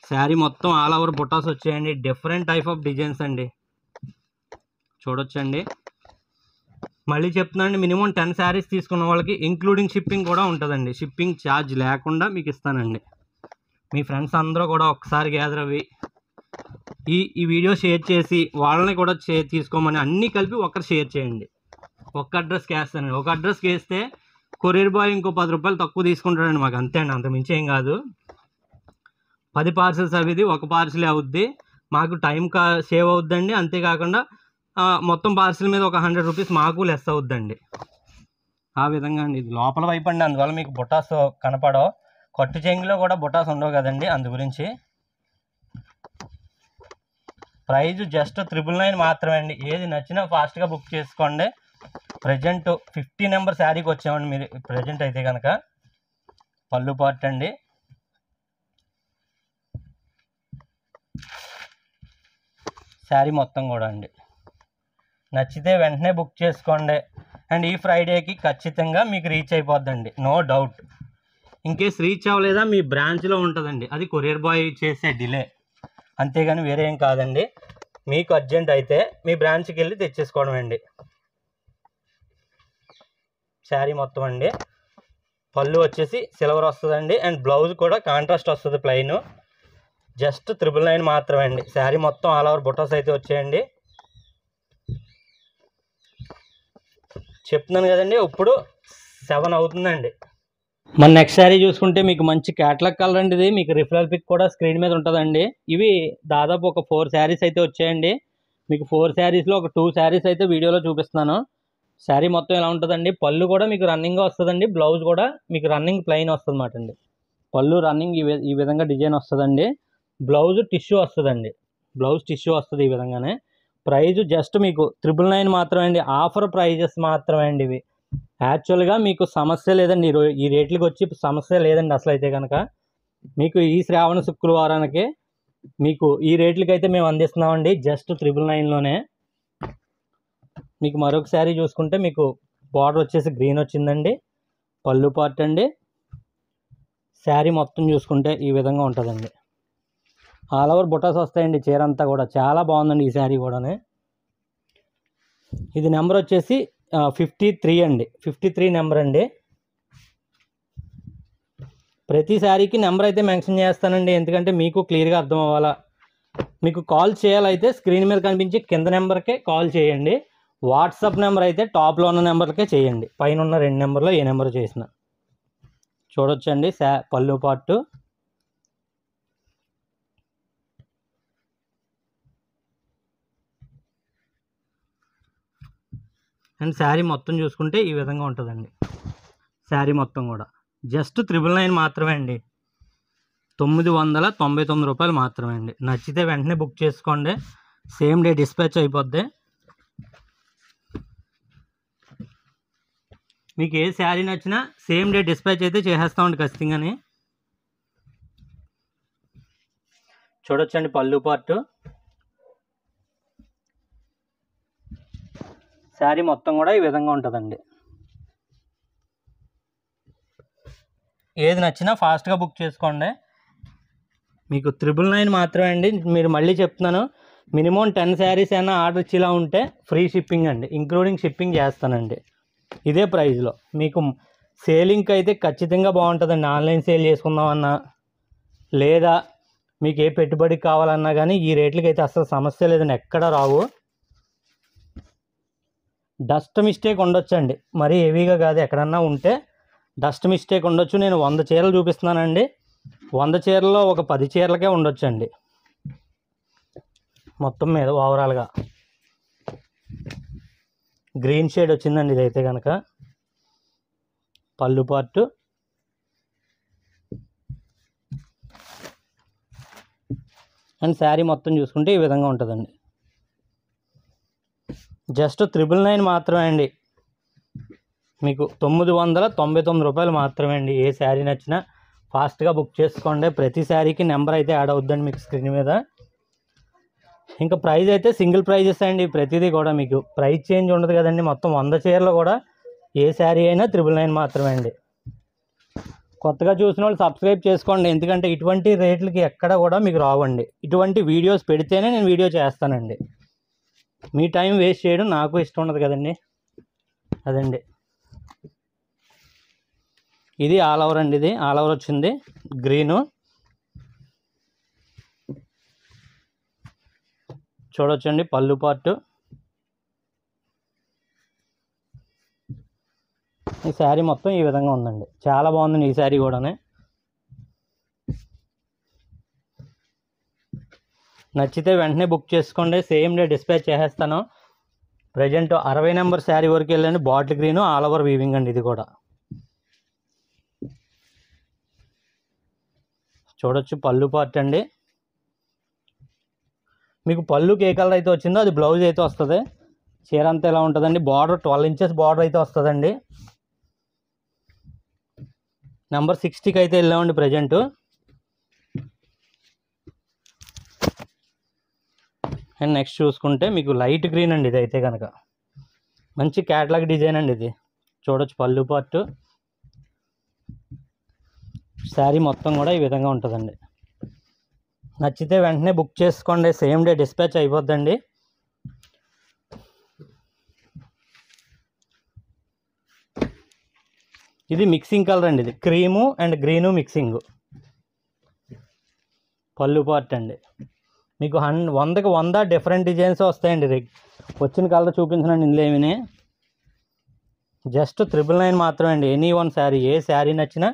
శారీ మొత్తం ఆల్ ఓవర్ బుటాస్ వచ్చాయండి. డిఫరెంట్ టైప్ ఆఫ్ డిజైన్స్ అండి, చూడొచ్చండి. మళ్ళీ చెప్తున్నానండి, మినిమం 10 శారీస్ తీసుకున్న వాళ్ళకి ఇంక్లూడింగ్ షిప్పింగ్ కూడా ఉంటుందండి. షిప్పింగ్ ఛార్జ్ లేకుండా మీకు ఇస్తానండి. మీ ఫ్రెండ్స్ అందరూ కూడా ఒకసారి గ్యాదర్ అవ్వి ఈ వీడియో షేర్ చేసి వాళ్ళని కూడా తీసుకోమని అన్నీ కలిపి ఒకరు షేర్ చేయండి. ఒక్క అడ్రస్కి వేస్తానండి. ఒక అడ్రస్కి వేస్తే కొరియర్ బాయ్ ఇంకో 10 రూపాయలు తక్కువ తీసుకుంటాడండి మాకు, అంతే అండి, అంత మించి ఏం కాదు. 10 పార్సిల్స్ అవిది ఒక పార్సిల్ అవుద్ది, మాకు టైం సేవ్ అవుద్దండి. అంతేకాకుండా మొత్తం పార్సిల్ మీద ఒక 100 రూపీస్ మాకు లెస్ అవుద్దండి. ఆ విధంగా అండి. ఇది లోపల వైపు అండి, అందువల్ల మీకు బుటాస్ కనపడవు. కట్టు చెంగులో కూడా బుటాస్ ఉండవు కదండి, అందు గురించి. ప్రైజ్ జస్ట్ 999 మాత్రమే అండి. ఏది నచ్చినా ఫాస్ట్గా బుక్ చేసుకోండి. ప్రజెంట్ 50 నెంబర్ శారీకి వచ్చామండి మీరు ప్రజెంట్ అయితే కనుక. పళ్ళు పార్ట్ అండి, శారీ మొత్తం కూడా అండి. నచ్చితే వెంటనే బుక్ చేసుకోండి. అండ్ ఈ ఫ్రైడేకి ఖచ్చితంగా మీకు రీచ్ అయిపోద్దండి, నో డౌట్. ఇన్కేస్ రీచ్ అవ్వలేదా మీ బ్రాంచ్లో ఉంటుందండి, అది కొరియర్ బాయ్ చేసే డిలే, అంతేగాని వేరే ఏం కాదండి. మీకు అర్జెంట్ అయితే మీ బ్రాంచ్కి వెళ్ళి తెచ్చేసుకోవడం అండి. శారీ మొత్తం అండి. పళ్ళు వచ్చేసి సిల్వర్ వస్తుందండి. అండ్ బ్లౌజ్ కూడా కాంట్రాస్ట్ వస్తుంది ప్లెయిన్. జస్ట్ 999 మాత్రమే అండి. శారీ మొత్తం ఆల్ ఓవర్ బుటాస్ అయితే వచ్చాయండి. చెప్తున్నాను కదండి, ఇప్పుడు 7 అవుతుందండి. మన నెక్స్ట్ శారీ చూసుకుంటే మీకు మంచి క్యాటలాగ్ కలర్ అండి. ఇది మీకు రిఫరల్ పిక్ కూడా స్క్రీన్ మీద ఉంటుందండి. ఇవి దాదాపు ఒక 4 శారీస్ అయితే వచ్చాయండి. మీకు 4 శారీస్లో ఒక 2 శారీస్ అయితే వీడియోలో చూపిస్తున్నాను. శారీ మొత్తం ఎలా ఉంటుందండి, పళ్ళు కూడా మీకు రన్నింగ్గా వస్తుందండి, బ్లౌజ్ కూడా మీకు రన్నింగ్ ప్లెయిన్ వస్తుంది అన్నమాట అండి. పళ్ళు రన్నింగ్ ఈ విధంగా డిజైన్ వస్తుందండి. బ్లౌజ్ టిష్యూ వస్తుందండి, బ్లౌజ్ టిష్యూ వస్తుంది ఈ విధంగానే. ప్రైజ్ జస్ట్ మీకు 999 మాత్రమే అండి, ఆఫర్ ప్రైజెస్ మాత్రమే అండి ఇవి. యాక్చువల్గా మీకు సమస్య లేదండి, ఈ రేట్లకి వచ్చి సమస్య లేదండి అసలు. అయితే కనుక మీకు ఈ శ్రావణ శుక్రవారానికి మీకు ఈ రేట్లకి అయితే మేము అందిస్తున్నామండి, జస్ట్ 999లోనే. మీకు మరొక శారీ చూసుకుంటే మీకు బార్డర్ వచ్చేసి గ్రీన్ వచ్చిందండి, పళ్ళు పార్ట్ అండి. శారీ మొత్తం చూసుకుంటే ఈ విధంగా ఉంటుందండి, ఆల్ ఓవర్ బుటాస్ వస్తాయండి చీర అంతా కూడా. చాలా బాగుందండి ఈ శారీ కూడా. ఇది నెంబర్ వచ్చేసి 53 అండి, 53 నెంబర్ అండి. ప్రతి శారీకి నెంబర్ అయితే మెన్షన్ చేస్తానండి, ఎందుకంటే మీకు క్లియర్గా అర్థం అవ్వాలా. మీకు కాల్ చేయాలైతే స్క్రీన్ మీద కనిపించి కింద నెంబర్కే కాల్ చేయండి. వాట్సాప్ నెంబర్ అయితే టాప్లో ఉన్న నెంబర్కే చేయండి, పైన ఉన్న 2 నెంబర్లో ఏ నెంబర్ చేసిన. చూడొచ్చండి పళ్ళు పార్ట్. అండ్ శారీ మొత్తం చూసుకుంటే ఈ విధంగా ఉంటుందండి. శారీ మొత్తం కూడా జస్ట్ 999 మాత్రమే అండి, 999 రూపాయలు మాత్రమే అండి. నచ్చితే వెంటనే బుక్ చేసుకోండి, సేమ్ డే డిస్పాచ్ అయిపోద్ది. మీకు ఏ శారీ నచ్చినా సేమ్ డే డిస్పాచ్ అయితే చేసేస్తామండి ఖచ్చితంగానే. చూడొచ్చండి పళ్ళు పార్ట్. శారీ మొత్తం కూడా ఈ విధంగా ఉంటుందండి. ఏది నచ్చినా ఫాస్ట్గా బుక్ చేసుకోండి. మీకు 999 మాత్రమే అండి. మీరు మళ్ళీ చెప్తున్నాను, మినిమం 10 శారీస్ అయినా ఆర్డర్ ఇచ్చేలా ఉంటే ఫ్రీ షిప్పింగ్ అండి, ఇంక్లూడింగ్ షిప్పింగ్ చేస్తానండి ఇదే ప్రైస్లో. మీకు సేలింగ్కి అయితే ఖచ్చితంగా బాగుంటుందండి, ఆన్లైన్ సేల్ చేసుకుందామన్నా లేదా మీకు ఏ పెట్టుబడి కావాలన్నా కానీ ఈ రేట్లకి అయితే అసలు సమస్య లేదండి, ఎక్కడ రావు. డస్ట్ మిస్టేక్ ఉండొచ్చండి, మరీ హెవీగా కాదు, ఎక్కడన్నా ఉంటే డస్ట్ మిస్టేక్ ఉండొచ్చు. నేను 100 చీరలు చూపిస్తున్నానండి, 100 చీరల్లో ఒక 10 చీరలకే ఉండొచ్చండి మొత్తం మీద. ఓవరాల్గా గ్రీన్ షేడ్ వచ్చిందండి ఇదైతే కనుక. పళ్ళు పార్ట్. అండ్ శారీ మొత్తం చూసుకుంటే ఈ విధంగా ఉంటుందండి. జస్ట్ 999 మాత్రమే అండి, మీకు 999 రూపాయలు మాత్రమే అండి. ఏ శారీ నచ్చినా ఫాస్ట్గా బుక్ చేసుకోండి. ప్రతి శారీకి నెంబర్ అయితే యాడ్ అవుద్దండి మీకు స్క్రీన్ మీద. ఇంకా ప్రైస్ అయితే సింగిల్ ప్రైజెస్ అండి, ప్రతిదీ కూడా మీకు ప్రైస్ చేంజ్ ఉండదు కదండి. మొత్తం 100 చీరలు కూడా ఏ శారీ అయినా 999 మాత్రమే అండి. కొత్తగా చూసిన వాళ్ళు సబ్స్క్రైబ్ చేసుకోండి, ఎందుకంటే ఇటువంటి రేట్లకి ఎక్కడ కూడా మీకు రావండి. ఇటువంటి వీడియోస్ పెడితేనే నేను వీడియో చేస్తానండి, మీ టైం వేస్ట్ చేయడం నాకు ఇష్టం ఉండదు కదండి. అదండి, ఇది ఆల్ ఓవర్ అండి, ఇది ఆల్ ఓవర్ వచ్చింది గ్రీను. చూడొచ్చండి పళ్ళు పార్ట్. ఈ శారీ మొత్తం ఈ విధంగా ఉందండి, చాలా బాగుందండి ఈ శారీ కూడా. నచ్చితే వెంటనే బుక్ చేసుకోండి, సేమ్ డే డిస్పాచ్ చేసేస్తాను. ప్రజెంట్ 60 నెంబర్ శారీ వరకు వెళ్ళండి, bottle green all over weaving అండి ఇది కూడా. చూడొచ్చు పళ్ళు పార్ట్ అండి. మీకు పళ్ళుకి ఏ కలర్ అయితే వచ్చిందో అది బ్లౌజ్ అయితే వస్తుంది. చీర అంతా ఎలా ఉంటుందండి, బార్డర్ 12 ఇంచెస్ బార్డర్ అయితే వస్తుందండి. నెంబర్ 60కి అయితే వెళ్ళామండి ప్రజెంట్. అండ్ నెక్స్ట్ చూసుకుంటే మీకు లైట్ గ్రీన్ అండి, ఇది అయితే కనుక మంచి క్యాటలాగ్ డిజైన్ అండి ఇది. చూడొచ్చు పళ్ళు పార్ట్. శారీ మొత్తం కూడా ఈ విధంగా ఉంటుందండి. నచ్చితే వెంటనే బుక్ చేసుకోండి, సేమ్ డే డిస్పాచ్ అయిపోద్దండి. ఇది మిక్సింగ్ కలర్ అండి, ఇది క్రీము అండ్ గ్రీను మిక్సింగ్. పళ్ళు పార్ట్ అండి. మీకు 100కి 100 డిఫరెంట్ డిజైన్స్ వస్తాయండి. వచ్చిన కలర్ చూపించనండి ఇందులో ఏమిని. జస్ట్ 999 మాత్రమే అండి. ఎనీ వన్ శారీ, ఏ శారీ నచ్చినా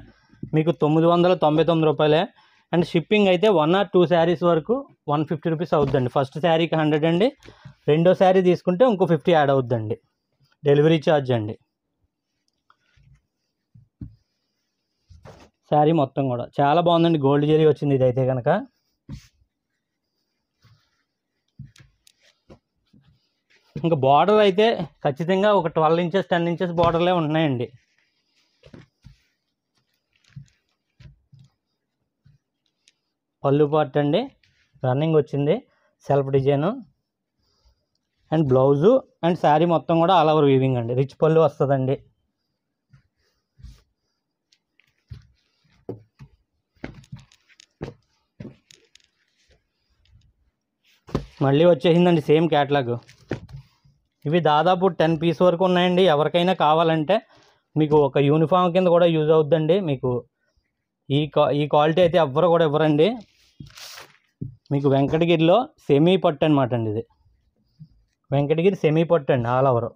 మీకు 999 రూపాయలే. అండ్ షిప్పింగ్ అయితే 1 or 2 శారీస్ వరకు 150 రూపీస్ అవుద్దండి. ఫస్ట్ శారీకి 100 అండి, రెండో శారీ తీసుకుంటే ఇంకో 50 యాడ్ అవుద్దండి. డెలివరీ ఛార్జ్ అండి. శారీ మొత్తం కూడా చాలా బాగుందండి, గోల్డ్ జరీ వచ్చింది ఇదైతే కనుక. ఇంకా బార్డర్ అయితే ఖచ్చితంగా ఒక 12 ఇంచెస్ 10 ఇంచెస్ బార్డర్లే ఉన్నాయండి. పళ్ళు పార్ట్ అండి రన్నింగ్ వచ్చింది, self design and blouse and sari మొత్తం కూడా ఆల్ ఓవర్ వీవింగ్ అండి. రిచ్ పళ్ళు వస్తుందండి. మళ్ళీ వచ్చేసిందండి సేమ్ క్యాటలాగ్. ఇవి దాదాపు 10 పీస్ వరకు ఉన్నాయండి. ఎవరికైనా కావాలంటే మీకు ఒక యూనిఫామ్ కింద కూడా యూజ్ అవుద్దండి. మీకు ఈ క్వాలిటీ అయితే ఎవ్వరు కూడా ఇవ్వరండి. మీకు వెంకటగిరిలో సెమీ పట్టు అనమాట అండి. ఇది వెంకటగిరి సెమీ పట్టు అండి, ఆల్ ఓవర్.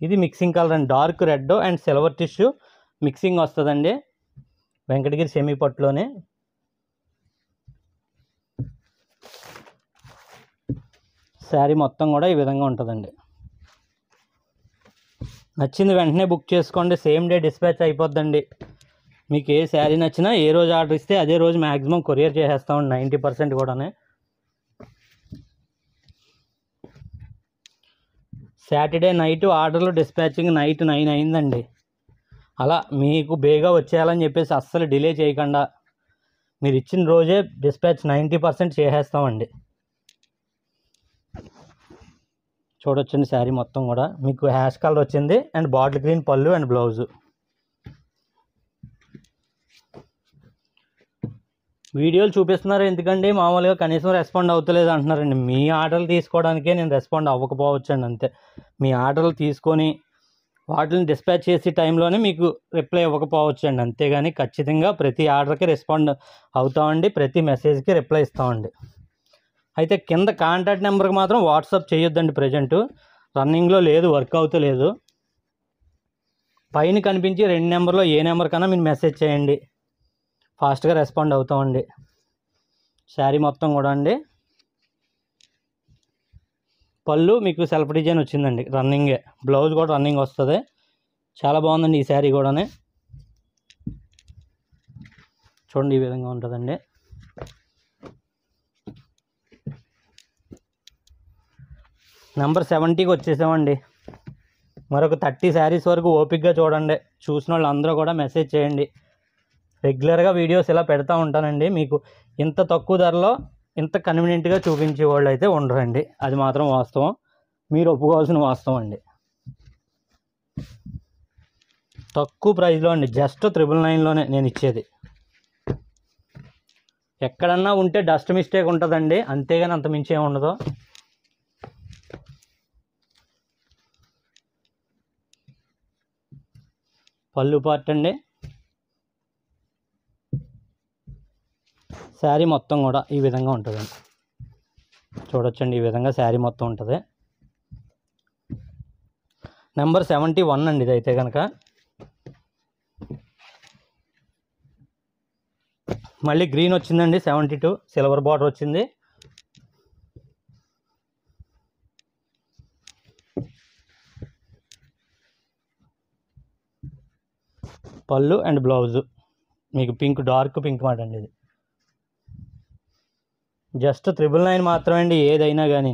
ఇది మిక్సింగ్ కలర్ అండి, dark red and silver tissue mixing వస్తుందండి వెంకటగిరి సెమీ పట్టులోనే. శారీ మొత్తం కూడా ఈ విధంగా ఉంటుందండి. నచ్చింది వెంటనే బుక్ చేసుకోండి, సేమ్ డే డిస్పాచ్ అయిపోద్దండి. మీకు ఏ శారీ నచ్చినా ఏ రోజు ఆర్డర్ ఇస్తే అదే రోజు మ్యాక్సిమం కొరియర్ చేసేస్తామండి 90% కూడానే. సాటర్డే నైట్ ఆర్డర్లు డిస్పాచింగ్ నైట్ 9 అయిందండి. అలా మీకు బేగా వచ్చేయాలని చెప్పేసి అస్సలు డిలే చేయకుండా మీరు ఇచ్చిన రోజే డిస్పాచ్ 90% చేసేస్తామండి. చూడొచ్చండి శారీ మొత్తం కూడా మీకు హ్యాష్ కలర్ వచ్చింది అండ్ బాటిల్ గ్రీన్ పళ్ళు అండ్ బ్లౌజు. వీడియోలు చూపిస్తున్నారు ఎందుకండి, మామూలుగా కనీసం రెస్పాండ్ అవుతలేదు అంటున్నారండి. మీ ఆర్డర్లు తీసుకోవడానికే నేను రెస్పాండ్ అవ్వకపోవచ్చు అండి, అంతే. మీ ఆర్డర్లు తీసుకొని వాటిని డిస్పాచ్ చేసే టైంలోనే మీకు రిప్లై ఇవ్వకపోవచ్చు అండి, అంతేగాని ఖచ్చితంగా ప్రతి ఆర్డర్కి రెస్పాండ్ అవుతామండి, ప్రతి మెసేజ్కి రిప్లై ఇస్తామండి. అయితే కింద కాంటాక్ట్ నెంబర్కి మాత్రం వాట్సాప్ చేయొద్దండి, ప్రజెంట్ రన్నింగ్లో లేదు, వర్క్ అవుతలేదు. పైన కనిపించి 2 నెంబర్లో ఏ నెంబర్ కన్నా మీరు మెసేజ్ చేయండి, ఫాస్ట్గా రెస్పాండ్ అవుతామండి. శారీ మొత్తం కూడా అండి పళ్ళు మీకు సెల్ఫ్ డిజైన్ వచ్చిందండి, రన్నింగే. బ్లౌజ్ కూడా రన్నింగ్ వస్తుంది. చాలా బాగుందండి ఈ శారీ కూడానే. చూడండి ఈ విధంగా ఉంటుందండి. నెంబర్ 70కి వచ్చేసామండి. మరొక 30 శారీస్ వరకు ఓపిక్గా చూడండి. చూసిన వాళ్ళు అందరూ కూడా మెసేజ్ చేయండి. రెగ్యులర్గా వీడియోస్ ఇలా పెడతా ఉంటానండి. మీకు ఇంత తక్కువ ధరలో ఇంత కన్వీనియంట్గా చూపించే వాళ్ళు అయితే ఉండరండి, అది మాత్రం వాస్తవం, మీరు ఒప్పుకోవాల్సిన వాస్తవం అండి. తక్కువ ప్రైస్లో అండి, జస్ట్ 999లోనే నేను ఇచ్చేది. ఎక్కడన్నా ఉంటే డస్ట్ మిస్టేక్ ఉంటుందండి, అంతేగాని అంత మించి ఏమి ఉండదు. పళ్ళు పార్ట్ అండి. శారీ మొత్తం కూడా ఈ విధంగా ఉంటుందండి. చూడొచ్చండి ఈ విధంగా శారీ మొత్తం ఉంటుంది. నెంబర్ 71 అండి ఇదైతే కనుక. మళ్ళీ గ్రీన్ వచ్చిందండి, 72 సిల్వర్ బార్డర్ వచ్చింది. పళ్ళు అండ్ బ్లౌజు మీకు పింక్, డార్క్ పింక్ మాట అండి. ఇది జస్ట్ 999 మాత్రమే అండి, ఏదైనా కానీ.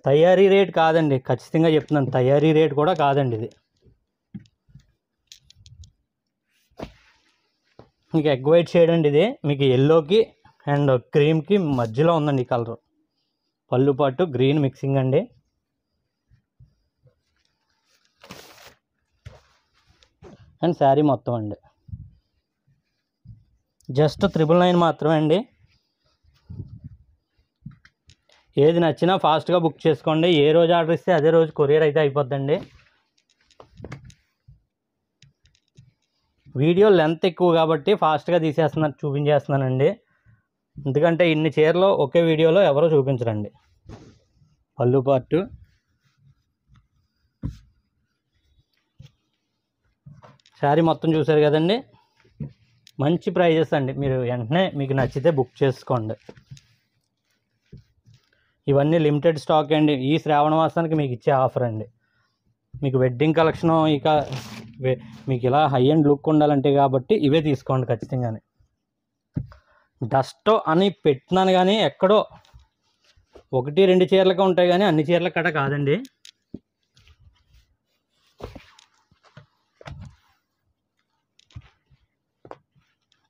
తయారీ రేట్ కాదండి, ఖచ్చితంగా చెప్తున్నాను, తయారీ రేట్ కూడా కాదండి ఇది. మీకు ఎగ్ వైట్ షేడ్ అండి ఇది, మీకు ఎల్లోకి అండ్ క్రీమ్కి మధ్యలో ఉందండి ఈ కలర్. పళ్ళు పాటు గ్రీన్ మిక్సింగ్ అండి. అండ్ శారీ మొత్తం అండి జస్ట్ 999 మాత్రమే అండి. ఏది నచ్చినా ఫాస్ట్గా బుక్ చేసుకోండి. ఏ రోజు ఆర్డర్ ఇస్తే అదే రోజు కొరియర్ అయితే అయిపోద్దండి. వీడియో లెంత్ ఎక్కువ కాబట్టి ఫాస్ట్గా చూపించేస్తున్నానండి, ఎందుకంటే ఇన్ని చీరలు ఒకే వీడియోలో ఎవరో చూపించరండి. పళ్ళు పార్టు శారీ మొత్తం చూసారు కదండి. మంచి ప్రైజెస్ అండి. మీరు వెంటనే మీకు నచ్చితే బుక్ చేసుకోండి. ఇవన్నీ లిమిటెడ్ స్టాక్ అండి. ఈ శ్రావణ మాసానికి మీకు ఇచ్చే ఆఫర్ అండి. మీకు వెడ్డింగ్ కలెక్షను ఇక మీకు ఇలా హై అండ్ లుక్ ఉండాలంటే కాబట్టి ఇవే తీసుకోండి ఖచ్చితంగానే. డస్ట్ అని పెట్టినాను కానీ ఎక్కడో 1-2 చీరలకే ఉంటాయి కానీ అన్ని చీరల కడ కాదండి.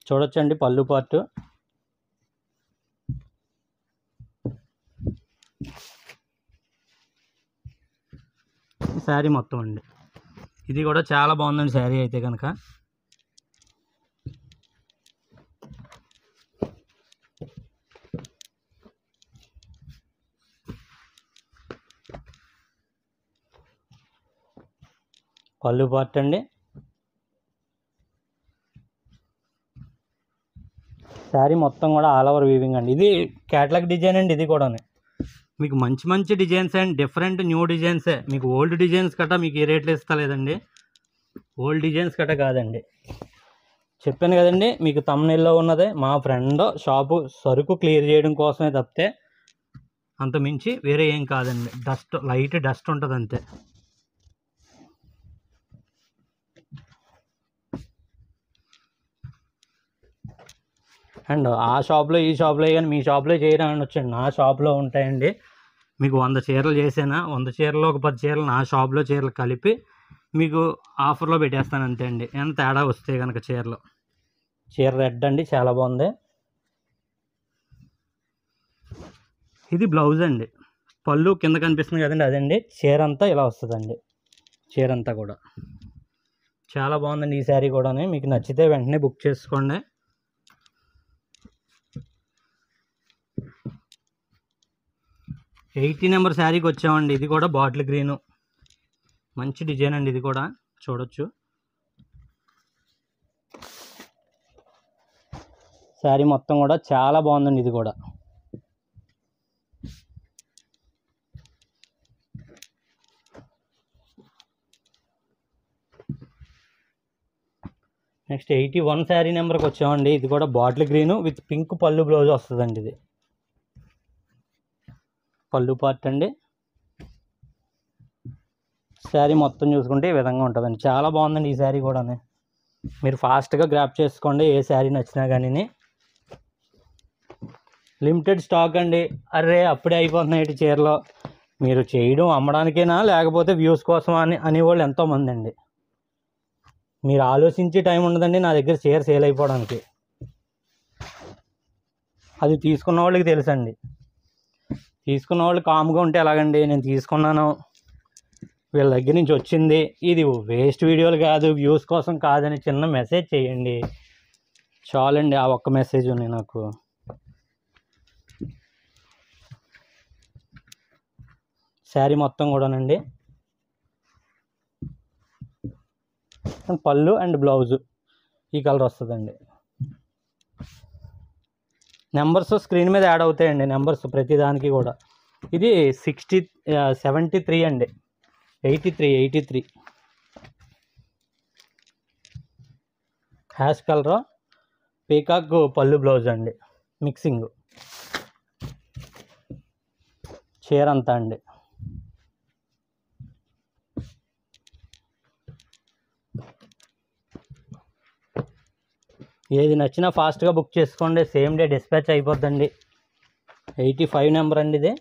చూడొచ్చండి పళ్ళు పార్ట్. శారీ మొత్తం అండి. ఇది కూడా చాలా బాగుందండి శారీ అయితే కనుక. పళ్ళు పార్ట్ అండి. శారీ మొత్తం కూడా ఆల్ ఓవర్ వీవింగ్ అండి. ఇది క్యాటలాగ్ డిజైన్ అండి. ఇది కూడా మీకు మంచి మంచి డిజైన్స్ అండ్ డిఫరెంట్ న్యూ డిజైన్సే. మీకు ఓల్డ్ డిజైన్స్ కట్ట మీకు ఏ రేట్లు ఇస్తలేదండి. ఓల్డ్ డిజైన్స్ కట్ట కాదండి. చెప్పాను కదండి మీకు తమ్నెల్లో ఉన్నదే మా ఫ్రెండ్ షాపు సరుకు క్లియర్ చేయడం కోసమే తప్పితే అంత మించి వేరే ఏం కాదండి. డస్ట్ లైట్ డస్ట్ ఉంటుంది అంతే. అండ్ ఆ షాప్లో ఈ షాప్లో కానీ మీ షాప్లో చేయడానికి వచ్చండి. నా షాప్లో ఉంటాయండి. మీకు 100 చీరలు చేసేనా 100 చీరలో ఒక 10 చీరలు నా షాప్లో చీరలు కలిపి మీకు ఆఫర్లో పెట్టేస్తాను అంతే అండి. ఏమైనా తేడా వస్తే కనుక చీర రెడ్ అండి చాలా బాగుంది. ఇది బ్లౌజ్ అండి. పళ్ళు కింద కనిపిస్తుంది కదండి అదండి. చీర అంతా ఇలా వస్తుందండి. చీర అంతా కూడా చాలా బాగుందండి. ఈ శారీ కూడా మీకు నచ్చితే వెంటనే బుక్ చేసుకోండి. ఎయిటీ నెంబర్ శారీకి వచ్చామండి. ఇది కూడా బాటిల్ గ్రీను మంచి డిజైన్ అండి. ఇది కూడా చూడొచ్చు. శారీ మొత్తం కూడా చాలా బాగుందండి. ఇది కూడా నెక్స్ట్ 81 శారీ నెంబర్కి వచ్చామండి. ఇది కూడా బాటిల్ గ్రీను విత్ పింక్ పళ్ళు బ్లౌజ్ వస్తుందండి. ఇది పళ్ళు పార్ట్ అండి. శారీ మొత్తం చూసుకుంటే ఈ విధంగా ఉంటుందండి. చాలా బాగుందండి ఈ శారీ కూడా. మీరు ఫాస్ట్గా గ్రాప్ చేసుకోండి ఏ శారీ నచ్చినా కానీ. లిమిటెడ్ స్టాక్ అండి. అరే అప్పుడే అయిపోతున్నాయి చీరలో. మీరు చేయడం అమ్మడానికైనా లేకపోతే వ్యూస్ కోసం అనేవాళ్ళు ఎంతోమంది అండి. మీరు ఆలోచించే టైం ఉండదండి నా దగ్గర చీర సేల్ అయిపోవడానికి. అది తీసుకున్న వాళ్ళకి తెలుసండి. తీసుకున్న వాళ్ళు కామ్గా ఉంటే ఎలాగండి. నేను తీసుకున్నాను వీళ్ళ దగ్గర నుంచి వచ్చింది ఇది వేస్ట్ వీడియోలు కాదు వ్యూస్ కోసం కాదని చిన్న మెసేజ్ చేయండి చాలండి. ఆ ఒక్క మెసేజ్ ఉంది నాకు. శారీ మొత్తం కూడానండి. పళ్ళు అండ్ బ్లౌజు ఈ కలర్ వస్తుందండి. నెంబర్స్ స్క్రీన్ మీద యాడ్ అవుతాయండి. నెంబర్స్ ప్రతిదానికి కూడా. ఇది 73 అండి. 83 హ్యాష్ కలర్ పీకాక్ పళ్ళు బ్లౌజ్ అండి. మిక్సింగ్ చీర అంతా అండి. ఏది నచ్చినా ఫాస్ట్గా బుక్ చేసుకోండి. సేమ్ డే డిస్పాచ్ అయిపోద్దండి. 85 నెంబర్ అండి. ఇది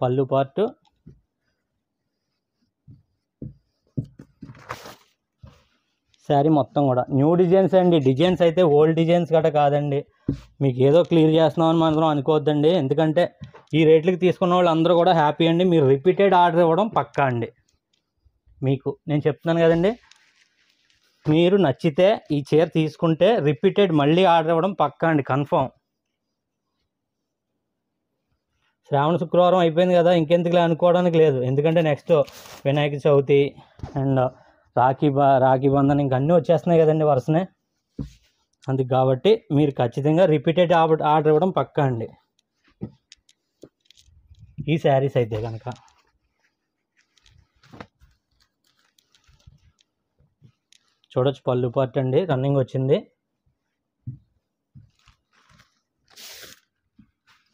పళ్ళు పార్టు. శారీ మొత్తం కూడా న్యూ డిజైన్స్ అండి. డిజైన్స్ అయితే ఓల్డ్ డిజైన్స్ గట్రా కాదండి. మీకు ఏదో క్లియర్ చేస్తున్నామని మాత్రం అనుకోవద్దండి. ఎందుకంటే ఈ రేట్లకి తీసుకున్న వాళ్ళు అందరూ కూడా హ్యాపీ అండి. మీరు రిపీటెడ్ ఆర్డర్ ఇవ్వడం పక్కా అండి. మీకు నేను చెప్తున్నాను కదండి. మీరు నచ్చితే ఈ చీర తీసుకుంటే రిపీటెడ్ మళ్ళీ ఆర్డర్ ఇవ్వడం పక్కా అండి. కన్ఫర్మ్. శ్రావణ శుక్రవారం అయిపోయింది కదా ఇంకెందుకు అనుకోవడానికి లేదు. ఎందుకంటే నెక్స్ట్ వినాయక చవితి అండ్ రాఖీ బంధన్ ఇంక అన్నీ వచ్చేస్తున్నాయి కదండి వరుసనే. అందుకు కాబట్టి మీరు ఖచ్చితంగా రిపీటెడ్ ఆర్డర్ ఇవ్వడం పక్కా అండి ఈ శారీస్ అయితే కనుక. చూడొచ్చు పళ్ళు పార్ట్ అండి, రన్నింగ్ వచ్చింది.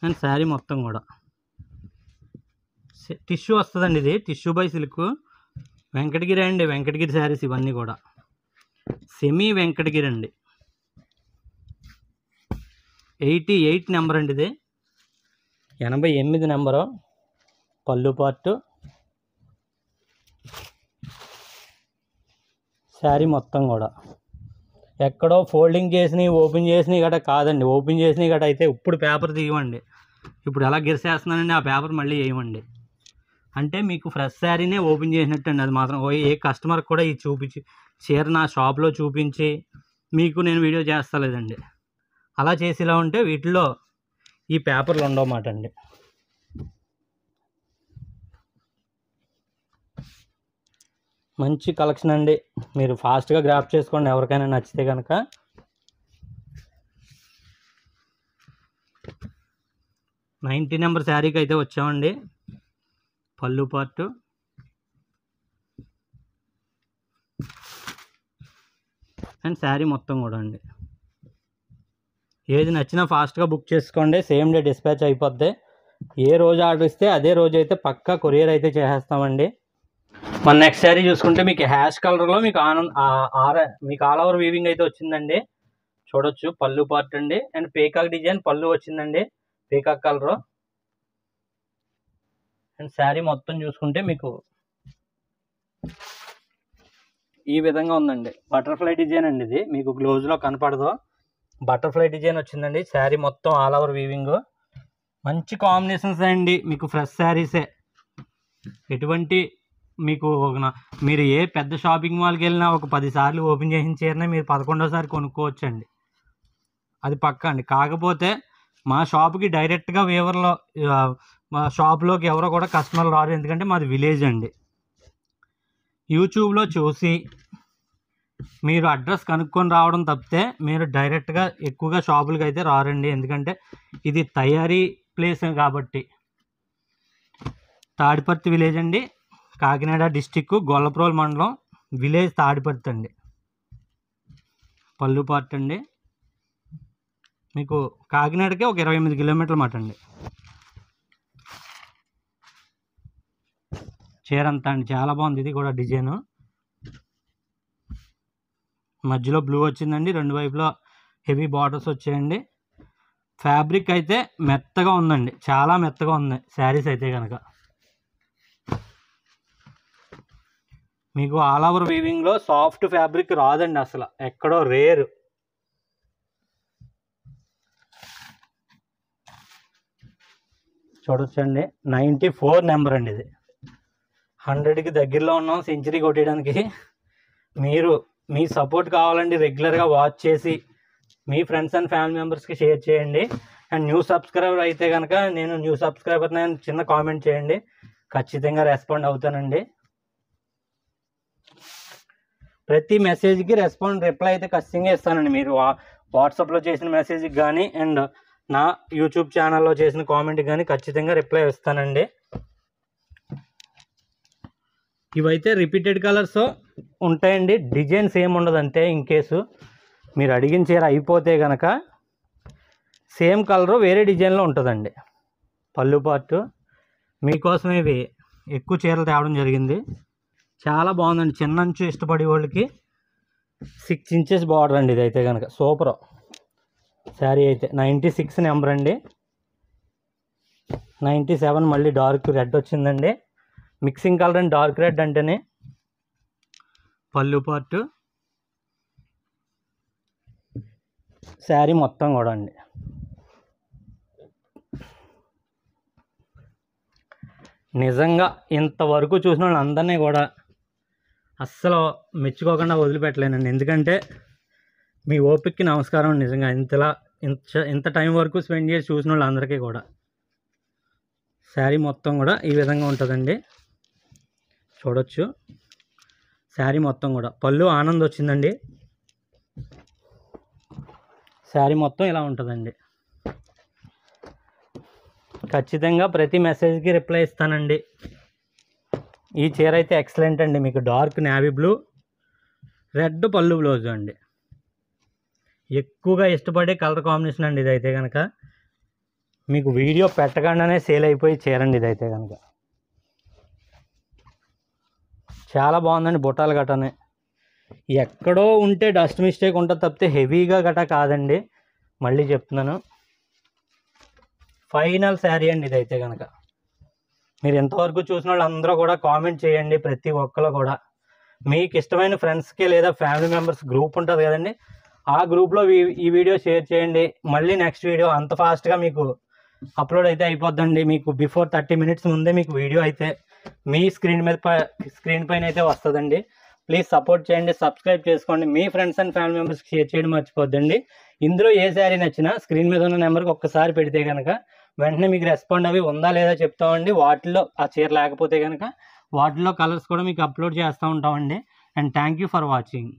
అండ్ శారీ మొత్తం కూడా టిష్యూ వస్తుందండి. ఇది టిష్యూ బై సిల్క్ వెంకటగిరి అండి, వెంకటగిరి శారీస్ ఇవన్నీ కూడా సెమీ వెంకటగిరి అండి. 88 నెంబర్ అండి, ఇది 88 నెంబరు. పళ్ళు పార్టు, శారీ మొత్తం కూడా ఎక్కడో ఫోల్డింగ్ చేసినవి ఓపెన్ చేసినవి గట్రా కాదండి. ఓపెన్ చేసినవి గట్రా అయితే ఇప్పుడు పేపర్ తీయమండి. ఇప్పుడు ఎలా గిరిసేస్తున్నానండి, ఆ పేపర్ మళ్ళీ వేయమండి. అంటే మీకు ఫ్రెష్ శారీనే ఓపెన్ చేసినట్టు అండి. అది మాత్రం ఏ కస్టమర్ కూడా ఇది చూపించి చీర నా షాప్లో చూపించి మీకు నేను వీడియో చేస్తలేదండి. అలా చేసేలా ఉంటే వీటిలో ఈ పేపర్లు ఉండవన్నమాట అండి. మంచి కలెక్షన్ అండి, మీరు ఫాస్ట్గా గ్రాప్ చేసుకోండి ఎవరికైనా నచ్చితే కనుక. నైంటీ నెంబర్ శారీకి అయితే వచ్చామండి. పళ్ళు పార్టు, అండ్ శారీ మొత్తం కూడా అండి. ఏది నచ్చినా ఫాస్ట్గా బుక్ చేసుకోండి, సేమ్ డే డిస్పాచ్ అయిపోద్ది. ఏ రోజు ఆర్డర్ ఇస్తే అదే రోజు అయితే పక్కా కొరియర్ అయితే చేసేస్తామండి. మన నెక్స్ట్ శారీ చూసుకుంటే మీకు హ్యాష్ కలర్లో మీకు మీకు ఆల్ ఓవర్ వీవింగ్ అయితే వచ్చిందండి. చూడొచ్చు పళ్ళు పార్ట్ అండి, అండ్ పీకాక్ డిజైన్ పళ్ళు వచ్చిందండి, పీకాక్ కలర్. అండ్ శారీ మొత్తం చూసుకుంటే మీకు ఈ విధంగా ఉందండి. బటర్ఫ్లై డిజైన్ అండి, ఇది మీకు గ్లోజ్లో కనపడదు. బటర్ఫ్లై డిజైన్ వచ్చిందండి. శారీ మొత్తం ఆల్ ఓవర్ వీవింగ్, మంచి కాంబినేషన్స్ అండి. మీకు ఫ్రెష్ శారీసే, ఎటువంటి మీకు మీరు ఏ పెద్ద షాపింగ్ మాల్కి వెళ్ళినా ఒక 10 సార్లు ఓపెన్ చేసిన చీరనే మీరు 11వ సారి కొనుక్కోవచ్చండి, అది పక్కా అండి. కాకపోతే మా షాప్కి డైరెక్ట్గా వేవర్లో మా షాప్లోకి ఎవరో కూడా కస్టమర్లు రారు, ఎందుకంటే మాది విలేజ్ అండి. యూట్యూబ్లో చూసి మీరు అడ్రస్ కనుక్కొని రావడం తప్పితే మీరు డైరెక్ట్గా ఎక్కువగా షాపులకి అయితే రారండి, ఎందుకంటే ఇది తయారీ ప్లేస్ కాబట్టి. తాడిపర్తి విలేజ్ అండి, కాకినాడ డిస్టిక్, గొల్లప్రోల్ మండలం, విలేజ్ తాడిపర్తి అండి. పళ్ళు పార్ట్ అండి, మీకు కాకినాడకే ఒక 28 కిలోమీటర్లు మాట అండి. చీర అంతా అండి చాలా బాగుంది. ఇది కూడా డిజైను మధ్యలో బ్లూ వచ్చిందండి, రెండు వైపులా హెవీ బార్డర్స్ వచ్చాయండి. ఫ్యాబ్రిక్ అయితే మెత్తగా ఉందండి, చాలా మెత్తగా ఉంది శారీస్ అయితే కనుక. మీకు ఆల్ ఓవర్ వీవింగ్లో సాఫ్ట్ ఫ్యాబ్రిక్ రాదండి అసలు, ఎక్కడో రేర్. చూడొచ్చండి 94 నెంబర్ అండి, ఇది 100కి దగ్గరలో ఉన్నాం సెంచరీ కొట్టేయడానికి. మీరు మీ సపోర్ట్ కావాలండి, రెగ్యులర్గా వాచ్ చేసి మీ ఫ్రెండ్స్ అండ్ ఫ్యామిలీ మెంబర్స్కి షేర్ చేయండి. అండ్ న్యూ సబ్స్క్రైబర్ అయితే కనుక నేను న్యూ సబ్స్క్రైబర్ చిన్న కామెంట్ చేయండి, ఖచ్చితంగా రెస్పాండ్ అవుతానండి. ప్రతి మెసేజ్కి రిప్లై అయితే ఖచ్చితంగా ఇస్తానండి. మీరు వాట్సాప్లో చేసిన మెసేజ్కి కానీ అండ్ నా యూట్యూబ్ ఛానల్లో చేసిన కామెంట్కి కానీ ఖచ్చితంగా రిప్లై ఇస్తానండి. ఇవైతే రిపీటెడ్ కలర్స్ ఉంటాయండి, డిజైన్స్ ఏమి ఉండదు అంతే. ఇన్ కేసు మీరు అడిగిన చీర అయిపోతే కనుక సేమ్ కలరు వేరే డిజైన్లో ఉంటుందండి. పళ్ళు పార్ట్ మీకోసం ఇవి ఎక్కువ చీరలు తేవడం జరిగింది. చాలా బాగుందండి, చిన్న అంచు ఇష్టపడే వాళ్ళకి 6 ఇంచెస్ బార్డర్ అండి. ఇది అయితే కనుక సూపర్ శారీ అయితే. 96 నెంబర్ అండి, 97 మళ్ళీ డార్క్ రెడ్ వచ్చిందండి. Mixing colour and dark red అంటేనే. పళ్ళు పార్ట్, శారీ మొత్తం కూడా అండి. నిజంగా ఇంతవరకు చూసిన వాళ్ళందరినీ కూడా అస్సలు మెచ్చుకోకుండా వదిలిపెట్టలేనండి, ఎందుకంటే మీ ఓపికకి నమస్కారం. నిజంగా ఇంత టైం వరకు స్పెండ్ చేసి చూసిన వాళ్ళందరికీ కూడా. శారీ మొత్తం కూడా ఈ విధంగా ఉంటుందండి, చూడొచ్చు. శారీ మొత్తం కూడా పళ్ళు ఆనంద్ వచ్చిందండి. శారీ మొత్తం ఇలా ఉంటుందండి. ఖచ్చితంగా ప్రతి మెసేజ్కి రిప్లై ఇస్తానండి. ఈ చీర అయితే ఎక్సలెంట్ అండి, మీకు డార్క్ నేవీ బ్లూ రెడ్ పళ్ళు బ్లౌజ్ అండి. ఎక్కువగా ఇష్టపడే కలర్ కాంబినేషన్ అండి ఇదైతే కనుక. మీకు వీడియో పెట్టకుండానే సేల్ అయిపోయి చీరండి ఇదైతే కనుక. చాలా బాగుందండి బుట్టాలు గటానే. ఎక్కడో ఉంటే డస్ట్ మిస్టేక్ ఉంటుంది తప్పితే హెవీగా గటా కాదండి, మళ్ళీ చెప్తున్నాను. ఫైనల్ శారీ అండి ఇదైతే కనుక. మీరు ఎంతవరకు చూసిన వాళ్ళు అందరూ కూడా కామెంట్ చేయండి, ప్రతి ఒక్కరు కూడా. మీకు ఇష్టమైన ఫ్రెండ్స్కి లేదా ఫ్యామిలీ మెంబర్స్ గ్రూప్ ఉంటుంది కదండి, ఆ గ్రూప్లో ఈ వీడియో షేర్ చేయండి. మళ్ళీ నెక్స్ట్ వీడియో అంత ఫాస్ట్గా మీకు అప్లోడ్ అయితే అయిపోద్దండి. మీకు బిఫోర్ 30 minutes ముందే మీకు వీడియో అయితే మీ స్క్రీన్ పైన అయితే వస్తుందండి. ప్లీజ్ సపోర్ట్ చేయండి, సబ్స్క్రైబ్ చేసుకోండి, మీ ఫ్రెండ్స్ అండ్ ఫ్యామిలీ మెంబర్స్కి షేర్ చేయడం మర్చిపోద్దండి. ఇందులో ఏ శారీ నచ్చినా స్క్రీన్ మీద ఉన్న నెంబర్కి ఒక్కసారి పెడితే కనుక వెంటనే మీకు రెస్పాండ్ అవి ఉందా లేదా చెప్తామండి. వాటిల్లో ఆ చీర లేకపోతే కనుక వాటిల్లో కలర్స్ కూడా మీకు అప్లోడ్ చేస్తూ ఉంటామండి. And thank you for watching.